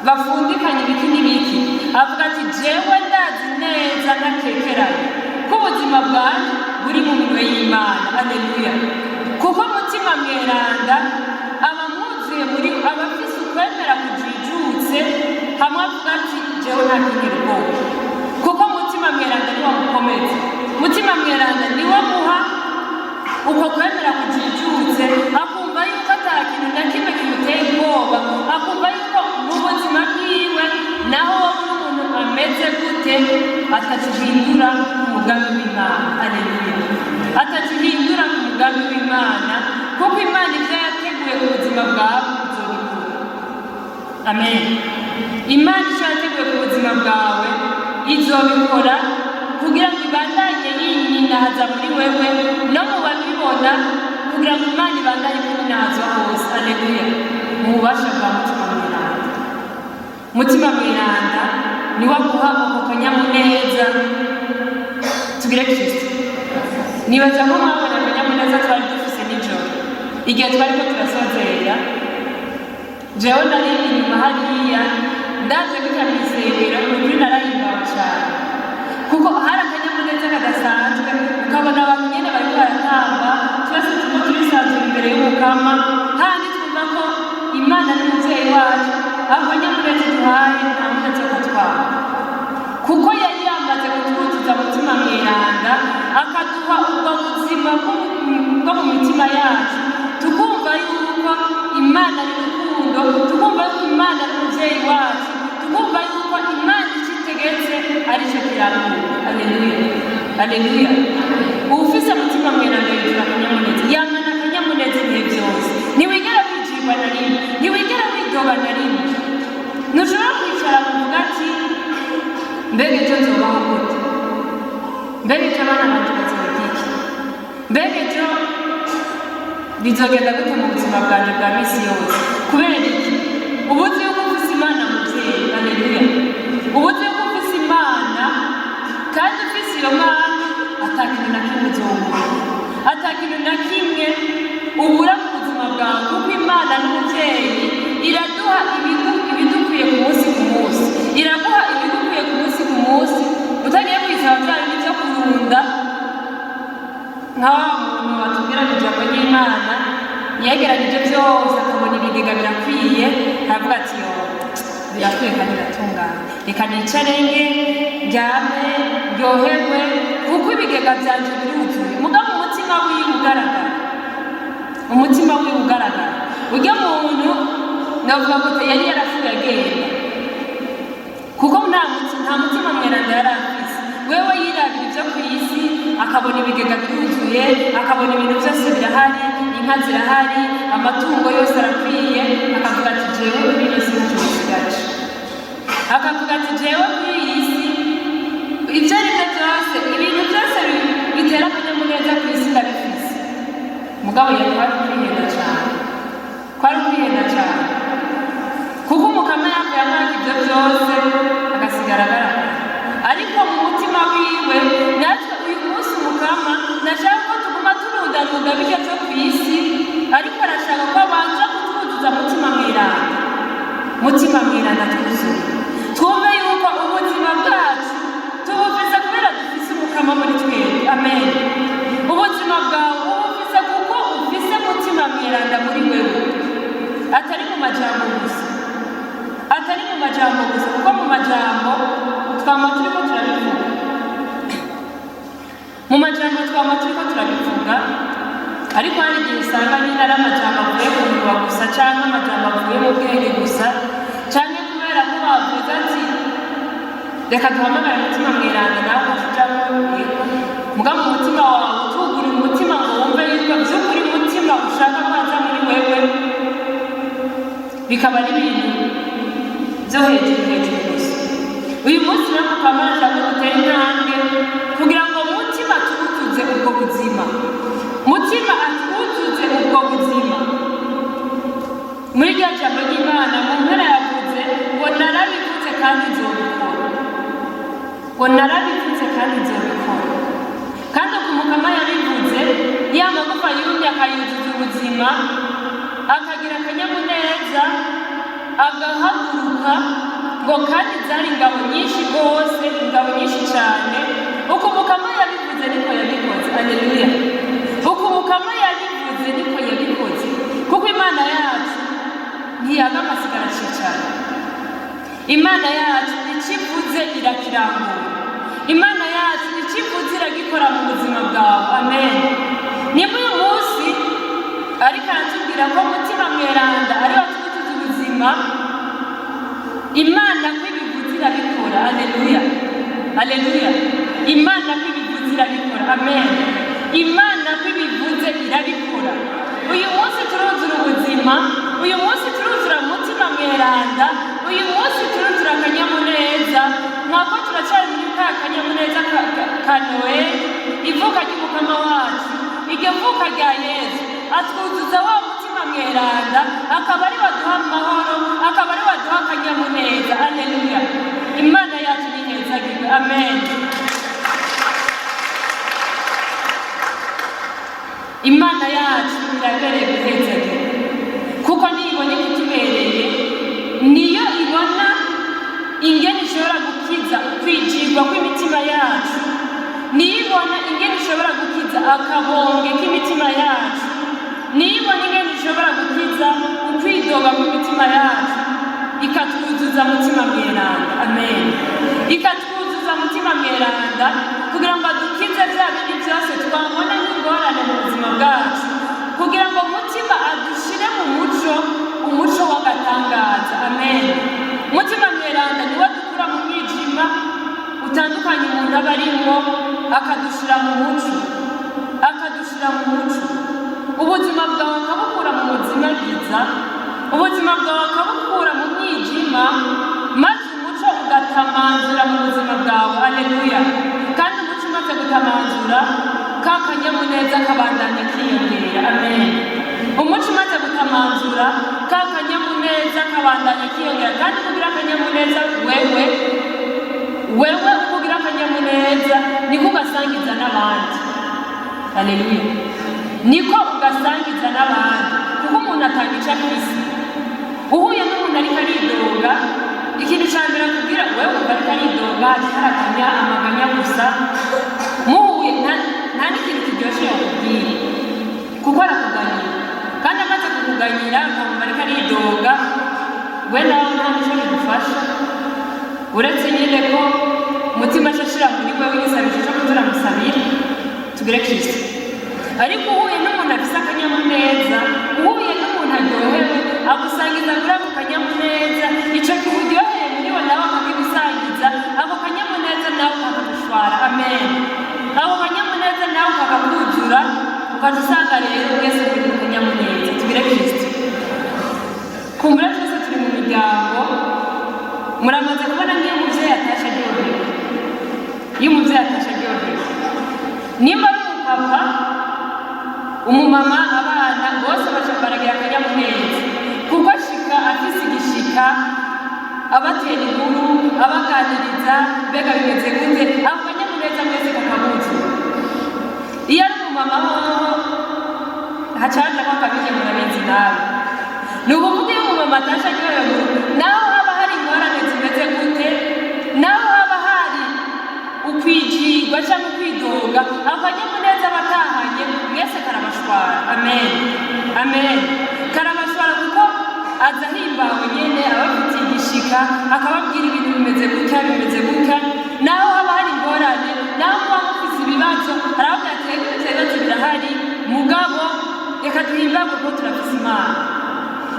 F: bafundikanye ibiki n'ibiki, avuga ati jewe ndazi neza ntakekeranye ko ubuzima bwanjye buri mu minwe y'Imana. Haleluya. Kuko mutima mweranda aba mwuzuye muri aba afise ukwemera kujijutse, hamwe avuga ati jewe ntakigira ubwoba, kuko mutima mweranda niwo mukomeza. Mutima mweranda niwo muha uko kwemera kujijutse, akumva yuko ata kintu na kimwe kimuteye ubwoba, akumva yuko mu buzima bwiwe naho wowe umuntu ameze gute atakihindura ku mugambi w'Imana. Haleluya. Atakihindura ku mugambi w'Imana, kuko Imana ibyo yateguye ku buzima bwawe izobikora. Amen. Imana icyo yateguye ku buzima bwawe izobikora, kugira ngo ibandanye yininahaza muri wewe no mu babibona, kugira ngo Imana ibandanye kuninahazwa hose. Haleluya. Mu bubasha bwa mutima mweranda. Mutima mweranda niwo aguha ako kanyamuneza. Tugire Kristo. Nibaza ko mwabona akanyamuneza twari dufise nijoro igihe twariko turasozera. Jewe nari inyuma hariya ndaje bikamisengera, ukuri narahimbawe cyane, kuko hari akanyamuneza kadasanzwe, ukabona abantu nyene bariko baratamba, twese turiko turisanzura imbere y'Umukama, handi twumva ko Imana ni umuvyeyi wacu. Ako kanyamuneza duhaye nta muntu azokatwara, kuko yari yamaze kutwuzuza mutima mweranda, akaduha ubwo buzima bwo mu mitima yacu, tukumva yuko Imana ari urukundo, tukumva yuko Imana ari umuvyeyi wacu, tukumva yuko Imana ikitegetse ari cyo kiraruka. Haleluya. Haleluya. Ufise mutima mweranda yuzura akanyamuneza, yamana akanyamuneza ibihe byose, ntiwigera wijirwa na rimwe, ntiwigera widoga na rimwe. Ntushobora kwicara kuvuga ati mbega ejo nzobaho gute, mbega ejo abana banje bazogira iki, mbega ejo bizogenda gute mu buzima bwanjye bwa misi yose. Kubera iki? Uba uzi yuko ufise Imana muvyeyi. Haleluya. Uba uzi yuko ufise Imana, kandi ufise iyo Mana ata kintu na kimwe uzobura, ata kintu na kimwe ubura mu buzima bwawe, kuko Imana n'umuvyeyi iraduha ibidukwiye ku munsi ku munsi, iraguha ibidukwiye batubwira mu ijambo ry'Imana yegeranije byose akabona ibigega birakwiye aravuga ati yo birakwiye kandi biratunganye reka nicarenge njyame ryoherwe kuko ibigega byanje biruzuye mugabo umutima wiwe ugaragara umutima wiwe ugaragara ujya muntu navuga ko yari yarafuye agenda kuko nta mutima mweranda yari afise wewe yirabira ibyo ku isi akabona ibigega biruzuye akabona ibintu byose birahari inka zirahari amatungo yose arakwiye akavuga ati jewe kuri iyi si ntacyo bisigaje akavuga ati jewe kuri iyi si ibyo ari byo byose ibintu byose bitera akanyamuneza ku isi ndabifise mugabo yari kwari kwihenda cyane kuko umukama yavuye amwaka ibyo byose agasigara agaragara ariko mu mutima wiwe natwe uyu munsi umukama nashaka ko tuguma turundarunda bijya byo ku isi ariko arashaka ko abanza kutwuzuza mutima mwiranda twuzuye twumve yuko ubuzima bwacu tubufise kubera dufise umukama muri twebwe amen ubuzima bwawe ubufise kuko ufise mutima mwiranda muri wewe atari mu majambo gusa kuko mu majambo twama turiko turabivuga ariko hari igihe usanga nyine ari amajambo avuye ku munwa gusa cyangwa amajambo avuye mu bwenge gusa cyangwa kubera ko bavuze ati reka duhamagare umutima mwiranda nawe ujamo mugabo mu mutima wawe utugurira umutima ngo wumve yuko by'ukuri umutima ushaka kwaza muri wewe bikaba ari ibintu byo hejuru gusa uyu munsi rero mukama arashaka gutera intambwe kugira ngo umutima tuwutuze ubwo buzima muri rya jambo ry'Imana mu mpera yavuze ngo narabivutse kandi nzobikora kandi uko umukama yabivuze ya magufa yumye akayuzuza ubuzima akagira akanyamuneza agahaguruka ngo kandi zari ingabo nyinshi rwose ingabo nyinshi cyane uko umukama yabivuze niko yabikoze aleluya uko umukama yabivuze niko yabikoze kuko Imana yacu ntiyaga amasigara cyane Imana yacu ikivuze irakirangura Imana yacu ikivuze iragikora mu buzima bwawe amen niba uyu munsi ariko aratubwira ko umutima mweranda ariwo tugutuza ubuzima Imana kwibivuze irabikora aleluya Imana kwibivuze irabikora amen Imana kwibivuze irabikora uyu munsi turuzura ubuzima uyu munsi turuzura umutima mweranda uyu munsi turuzura akanyamuneza nkako turacyari muri ka kanyamuneza ka Noel ivuka ry'umukama wacu iryo vuka rya Yesu atwuzuza wa mutima mweranda akaba ari waduha amahoro akaba ari waduha akanyamuneza aleluya Imana yacu ni neza amen Imana yacu irabereye guhezanya kuko niyibona ikitubereye niyo ibona ingene ishobora gukiza kwigirwa kw'imitima yacu niyibona ingene ishobora gukiza akabonge k'imitima yacu niyibona ingene ishobora gukiza ukwidoga kw'imitima yacu ikatwuzuza mutima mweranda amen ikatwuzuza mutima mweranda kugira ngo adukize bya bindi byose twabona n'ingorane mu buzima bwacu kugira ngo umutima adushire mu umuco w'agatangaza amen umutima mweranda niwo dukura mu mwijima utandukanye umuntu aba arimo akadushira mu muco ubuzima bwawe akabukura mu buzima bwiza ubuzima bwawe akabukura mu mwijima maze umuco ugatamanzura mu buzima bwawe aleluya kandi umuco umaze gutamanzura ka kanyamuneza kabandanya kiyongera amen umuco umaze gutamanzura ka kanyamuneza kabandanya kiyongera kandi kugira akanyamuneza wewe ukugira akanyamuneza niko ugasangiza n'abandi aleluya niko ugasangiza n'abandi kuko umuntu atanga icyo afise uhuye n'umuntu ariko aridoga ikintu cya mbere akubwira wewe wumva ariko aridoga atarakanya amaganya gusa muhuye nta n'ikintu kiryoshye yakubwira ukamuganyira ukamva ariko aridoga we nawe nta nicyo bigufasha uretse nyine ko umutima ashashira muri we w'igisabisho cyo turamusabira tugire Kristo. Ariko uhuye n'umuntu afise akanyamuneza, uhuye n'umuntu aryohewe agusangiza kuri ako kanyamuneza, ico kiburyoheye muri we nawe akakigusangiza, ako kanyamuneza nawe ukakagushwara. Amen. Ako kanyamuneza nawe ukakakuzura, ukaza usanga rero mwese muri mu kanyamuneza. Tugire Kristo. Kumbura twese turi mu miryango, muramaze kubona nk'iyo umuvyeyi atashe aryohewe. Iyo umuvyeyi atashe aryohewe, nimba ari umupapa, umumama, abana bose baragira akanyamuneza, kuko ashika afise igishika abatera inkuru abaganiriza mbega bimeze gute, ako kanyamuneza mwese kakabuze. Iyo ari umumama hoho hacaje ko akabije murabizi nawe. Ni ukuvuga iyo umumama atashe aryohewe, naho haba hari ingorane zimeze gute, naho haba hari ukwijigwa cyangwa ukwidoga, akanyamuneza batahanye mwese karabashwara. Amen. Amen. Karabashwara kuko aza ahimbawe nyene abafitiye igishika akababwira ibintu bimeze gutya bimeze gutya, naho haba hari ingorane, naho muba mufise ibibazo aravuga ati ibibazo birahari mugabo reka duhimbagwe kuko turafise Imana.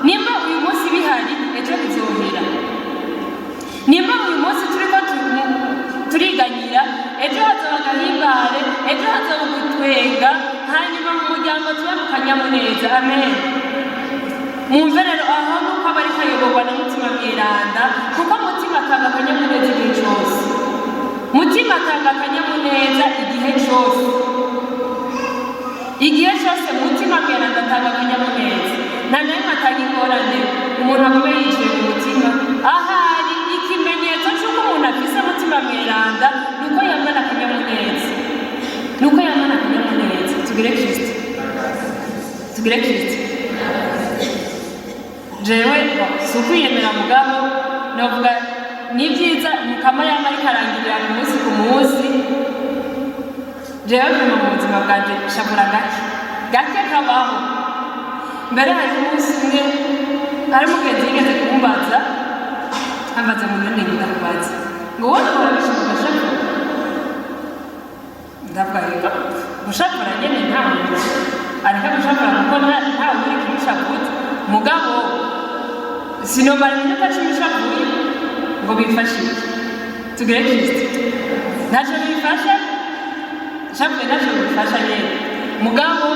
F: Nimba uyu munsi bihari ejo bizohera, nimba uyu munsi turiko turiganyira ejo hazoba agahimbare, ejo hazoba gutwenga, hanyuma mu muryango tube mu kanyamuneza. Amen. Mwumve rero aho nuko aba ariko ayoborwa na Mutima Mweranda, kuko Mutima atanga akanyamuneza igihe cyose. Mutima atanga akanyamuneza igihe cyose. Igihe cyose Mutima Mweranda atanga akanyamuneza. Nta na rimwe atanga ingorane umuntu agome yicaye mu mutima. Ahari ikimenyetso cy'uko umuntu afise Mutima Mweranda nuko yamana akanyamuneza, nuko yamana akanyamuneza. Tugire Kristo. Tugire Kristo. Jewe si ukwiyemera mugabo novuga ni byiza mukama yama ariko arangirira ku munsi ku munsi. Jewe vuma mu buzima bwanje shabura gake kabaho. Mbere hari umunsi umwe hari umugenzi yigeze kumbaza, ambaza mu none ndakubaza ngo wowe urabishaka gashaka, ndavuga reka gushakura nyene nta muntu areka gushakura kuko nta uri kubishakura mugabo sinomara iminota 10 shakuye ngo bifashishe. Tugire Kristo. Ntacyo bifasha shakuye, ntacyo bifasha nyene mugabo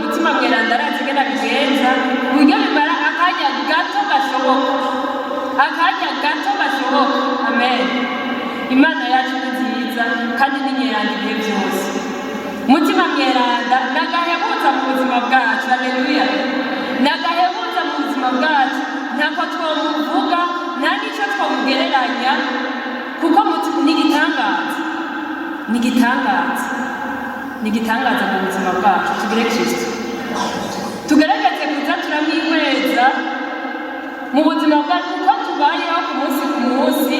F: Mutima Mweranda arazi gena bigenza uburyo bimara akanya gato gashoboka, akanya gato gashoboka. Amen. Imana yacu ni nziza kandi ni nyeranda ibihe byose. Mutima Mweranda nagahebuza mu buzima bwacu. Haleluya. Nagahebuza mu buzima bwacu, ntako twomuvuga nta n'icyo twomugereranya, kuko ni igitangaza, ni igitangaza, ni igitangaza mu buzima bwacu. Tugire Kristo. Tugerageze kuza turamwihweza mu buzima bwacu uko tubayeho ku munsi ku munsi,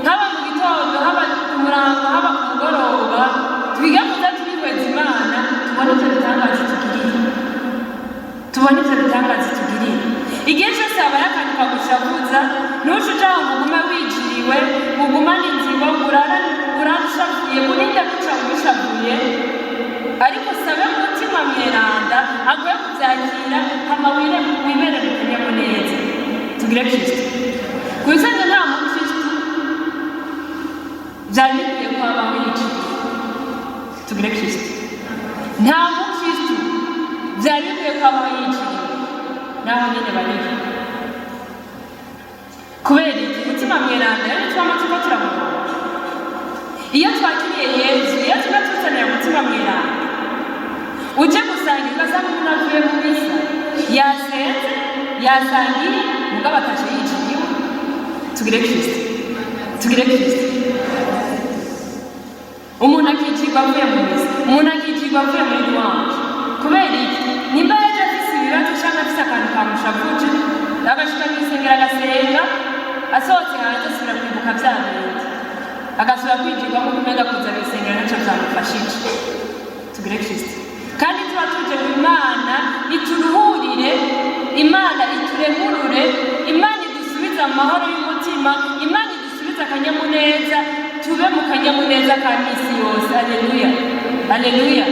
F: haba mu gitondo, haba ku murango, haba ku mugoroba. Twiga kuza turihweza Imana, tubone ibyo bitangaza tugirira, tubone ibyo bitangaza tugirira. Igihe cyose habaye akantu kagushavuza, ntuce ujaho ngo ugume wijiriwe, ugumane inzigo, urarushavuye, urinde guca ubishavuye, ariko usabe Mutima Mweranda aguye kubyakira, hama wibere mu kanyamuneza. Tugire Kristo. Ku bisanzwe nta mukristo byari bikwiye ko habaho yiciriwe. Tugire Kristo. Nta mukristo byari bikwiye ko habaho yiciriwe, naho nyine bariho. Kubera iki? Mutima Mweranda rero twama turiko turamubona. Iyo twakiriye Yesu, iyo tuba tuzanira Mutima Mweranda, uje gusanga ugasanga umuntu avuye mu misa yasenze yasangiye mugabo atashe yiciriwe. Tugire Kristo. Tugire Kristo. Umuntu akicirwa avuye mu misa, umuntu akicirwa avuye muri louange. Kubera iki? Nimba yaje afise ibibazo cyangwa afise akantu kamushaguje, agashika mw'isengero agasenga, asohotse hanze asubira kwibuka bya bindi, agasubira kwinjirwa nko kumenya kuza mw'isengero ntacyo byamufashije. Tugire Kristo. Kandi tuba tuje mu Imana ituruhurire, Imana akanyamuneza, tube mu kanyamuneza ka misi yose. Aleluya, aleluya.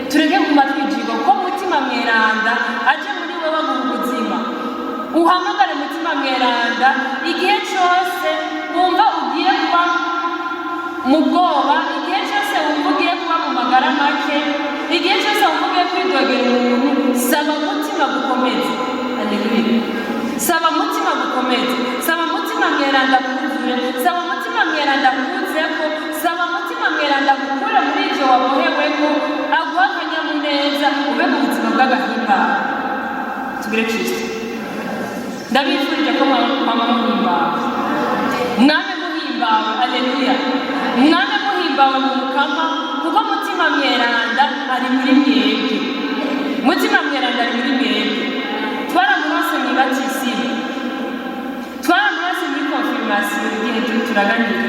F: Tureke kuguma twijigwa ko mutima mweranda aje muri wewe mu buzima. Uhamagare mutima mweranda igihe cyose wumva ugiye kuba mu bwoba, igihe cyose wumva ugiye kuba mu magara make, igihe cyose wumva ugiye kwidogera umuntu, saba mutima gukomeza. Aleluya. Saba mutima gukomeza, saba mutima mweranda kuzure, saba mutima mweranda kuzeko, saba mutima mweranda gukura muri ibyo waboheweko, aguha akanyamuneza ube mu buzima bw'agahimbano. Tugire Kristo. Ndabifurije ko mama muhimbawe, mwame muhimbawe. Aleluya. Mwame muhimbawe mu mukama, kuko mutima mweranda ari muri mwebwe. Mutima mweranda ari muri mwebwe. Twaramurose mwibatisire, twaramurose muri konfirmasiyo igihe turaganira.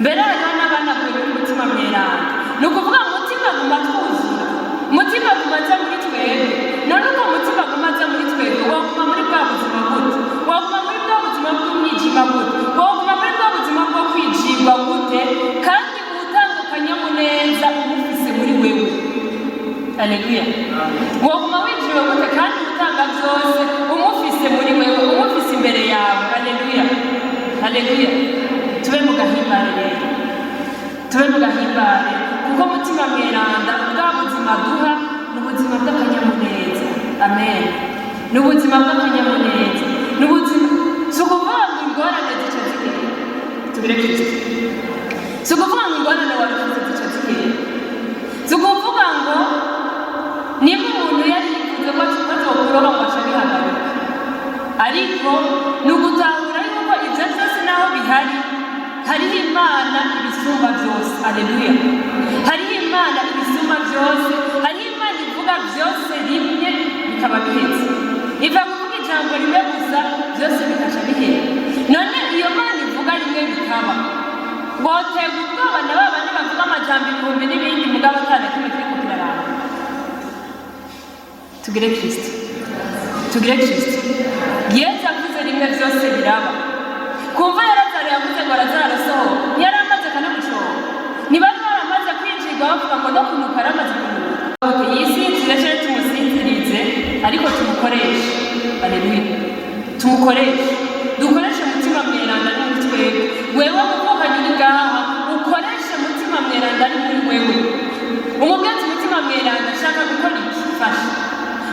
F: Mbere hariho n'abana kure umutima mweranda, ni ukuvuga mutima guma twuzura, mutima guma aza muri twebwe. None uko mutima guma aza muri twebwe, waguma muri bwa buzima gute? Waguma muri bwa buzima bw'umwijima gute? Waguma muri bwa buzima bwo kwijigwa gute? Kandi utandukanye muneza umufise muri wewe. Aleluya. Waguma wijigwa gute kandi utanga byose umufise muri wewe, umufise imbere yawe. Aleluya, aleluya. Tube mu gahimbare rero, tube mu gahimbare, kuko mutima mweranda bwa buzima duha ni ubuzima bw'akanyamuneza. Amen. Ni ubuzima bw'akanyamuneza, ni ubuzima. Si ukuvuga ngo ingorane zica zigera. Tugire Kristo. Si ukuvuga ngo ingorane wari ufite zica zigera. Si ukuvuga ngo niba umuntu yari yifuza ko azokuroba ngo aca bihagarika, ariko ni ugutahura yuko ibyo byose naho bihari, hariho Imana ibisumba byose. Aleluya. Hariho Imana ibisumba byose, hariho Imana ivuga byose rimwe bikaba bihetse, iva kuvuga ijambo rimwe gusa byose bikaca bihera. None iyo Mana ivuga rimwe bikaba, wotega ubwoba na ba bandi bavuga amajambo ibihumbi n'ibindi mugabo atana kimwe kiriko kiraramba. Tugire Kristo, tugire Kristo. Yesu avuze rimwe byose biraba. Kumva Lazaro yavuze ngo Lazaro soho, yari amaze kanamushora. Ntibari baramaze kwinjirwa bavuga ngo no kunuka aramaze kunuka. Iyi si tureke tumusinzirize ariko tumukoreshe. Aleluya. Tumukoreshe, dukoreshe mutima mweranda ari muri twebwe. Wewe muvukanye uri ngaha, ukoreshe mutima mweranda ari muri wewe. Umubwati mutima mweranda ashaka gukora iki? Fasha.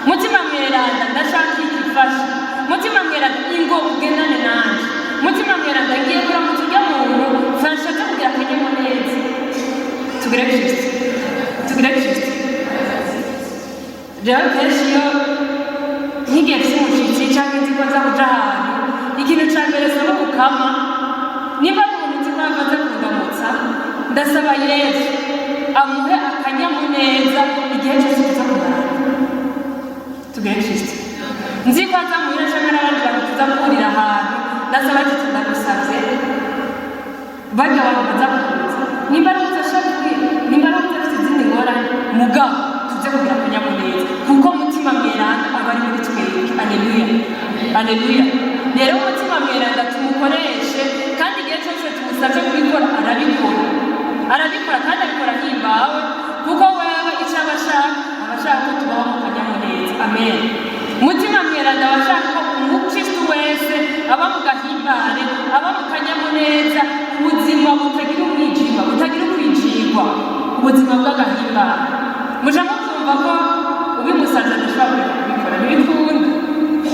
F: Mutima mweranda ndashaka iki? Fasha. Mutima mweranda ingo ugendane nanje. Mutima mweranda ngiye kura mu tujya muntu, fasha cyo kugira akanyamuneza. Tugire Kristo, tugire Kristo. Rero kenshi iyo nkigiye cy'umushitsi cyangwa inziko nza kuja ahantu, ikintu ca mbere saba mukama, niba ari umuntu nzi ko kundamutsa, ndasaba Yesu amuhe akanyamuneza igihe cyose tuza kumara. Tugire Kristo. Nzi ko aza muhira cyangwa n'abandi bantu tuza guhurira ahantu, ndasaba ati ndagusavye bajya abantu baza kuza, nimba ari utashaka nimba ari utafite izindi ngorane mugabo tuze kugira akanyamuneza, kuko mutima mweranda aba ari muri twebwe. Aleluya, aleluya. Rero umutima mweranda tumukoreshe, kandi igihe cyose tumusabye kubikora arabikora, arabikora kandi abikora himbawe, kuko wewe icyo abashaka ko tubaho mu kanyamuneza. Amen. Mutima mweranda abashaka ko umukristo wese aba mu gahimbare, aba mu kanyamuneza, ubuzima butagira umwijima, butagira ukwijigwa, ubuzima bw'agahimbare. Muja mukumva ko ubimusavye adashobora kubikora, ntibikunda,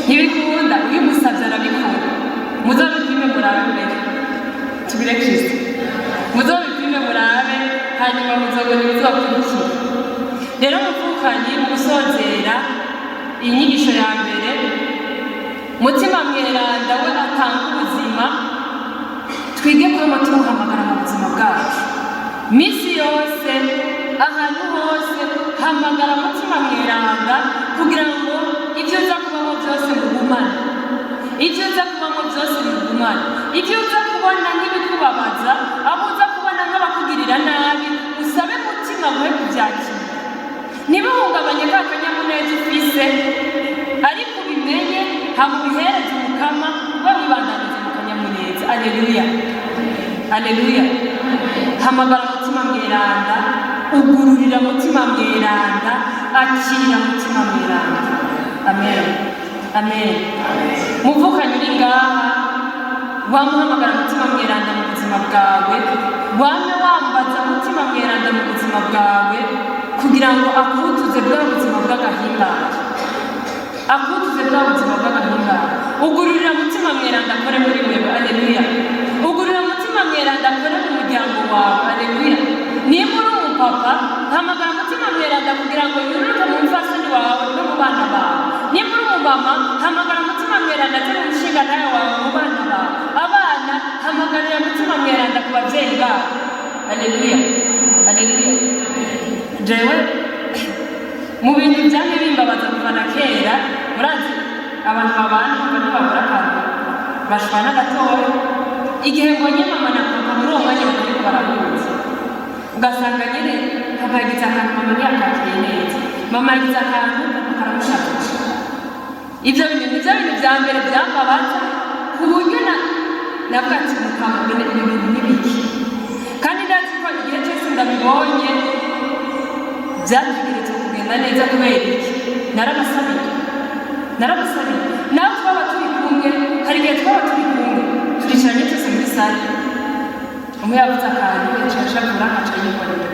F: ntibikunda. Ubimusavye arabikora. Muzabipime murabe mbere. Tugire Kristo. Muzabipime murabe, hanyuma muzabona ibizokurikira. Rero muvukanye mu gusozera inyigisho ya mbere, mutima mweranda we atanga ubuzima, twige kwama tumuhamagara mu buzima bwacu misi yose, ahantu hose. Hamagara mutima mweranda kugira ngo ibyo uza kubamo byose mugumane, ibyo uza kubamo byose mugumane, ibyo uza kubona nk'ibikubabaza, abo uza kubona nk'abakugirira nabi, usabe mutima we kubyakira. Ntibahungabanye ka kanyamuneza ufise, ariko ubimenye, hama ubihereze umukama, we wibandanize mu kanyamuneza. Aleluya. Haleluya. Hamagara mutima mweranda, ugururira mutima mweranda, akira mutima mweranda. Amen. Amen. Muvukanye uri ngaha, wamuhamagara mutima mweranda mu buzima bwawe, wame wambaza mutima mweranda mu buzima bwawe kugira ngo akutuze bwa buzima bw'agahimbare, akutuze bwa buzima bw'agahimbare. Ugururira mutima mweranda akore muri wewe. Haleluya. Ugururira mutima mweranda akore mu muryango wawe. Haleluya. Niba uri umupapa, hamagara mutima mweranda kugira ngo yuruke mu mfasoni wawe no mu bana bawe. Niba uri umumama, hamagara mutima mweranda aze mu nshingano wawe mu bana bawe. Abana, hamagarira mutima mweranda ku babyeyi babo. Haleluya. Haleluya. Jewe mu bintu byane bimbabaza kuva na kera, murazi abantu babana babura akantu bashwana gatoya, igihe mbonye mama na papa muri uwo mwanya batariko barahuza, ugasanga nyine papa yagize akantu mama ntiyakakiriye neza, mama yagize akantu papa karamushakisha. Ibyo bintu bya mbere byambabaza ku buryo navuga ati mukama ibintu n'ibiki, kandi ndazi ko igihe cyose ndabibonye byategeretse kugenda neza. Kubera iki? Narabasabiye nawe twaba turi kumwe, hari igihe twaba turi kumwe turicaranye twese muri sale, umwe yabuze akantu yashakura akaca yikorera.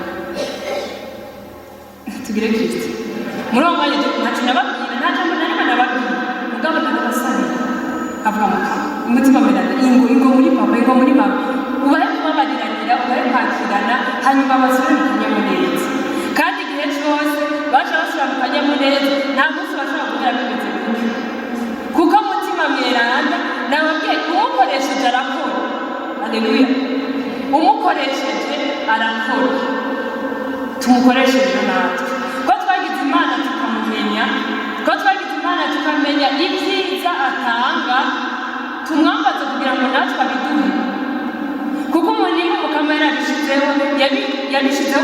F: Tugire Kristo muri uwo mwanya ntacyo nababwira, nta jambo na rimwe nababwira, mugabo narabasabiye avuga mukama umutima mweranda ingo muri papa, ingo muri mama, ubahe kubabariranira, ubahe kwakirana, hanyuma basubire mu kanyamuneza. Kandi igihe cyose baje basubira mu kanyamuneza, nta munsi bashobora guhera bimeze gutyo, kuko mutima mweranda nababwiye umukoresheje arakora. Haleluya. Umukoresheje arakora. Tumukoresheje natwe, ko twagize Imana tukamumenya, ko twagize Imana tukamenya ibyiza atanga, tumwambaze kugira ngo natwe abiduhe, kuko umuntu mukama yabishyizeho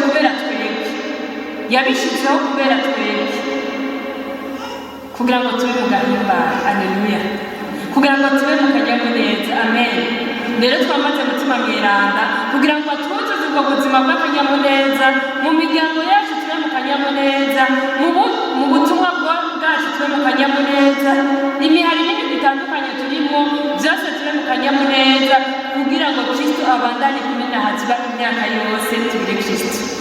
F: kubera twebwe, yabishyizeho kubera twebwe, kugira ngo tube mu gahimbare. Haleluya. Kugira ngo tube mu kanyamuneza. Amen. Rero twamaze mutima mweranda kugira ngo atuzuze ubwo buzima bw'akanyamuneza mu miryango yacu, tube mu kanyamuneza mu butumwa bwacu, tube mu kanyamuneza imihari n'ibintu bitandukanye turimo byose, tube mu kanyamuneza kugira ngo Kristo abandanye kumena haziba imyaka yose. Tugire Kristo.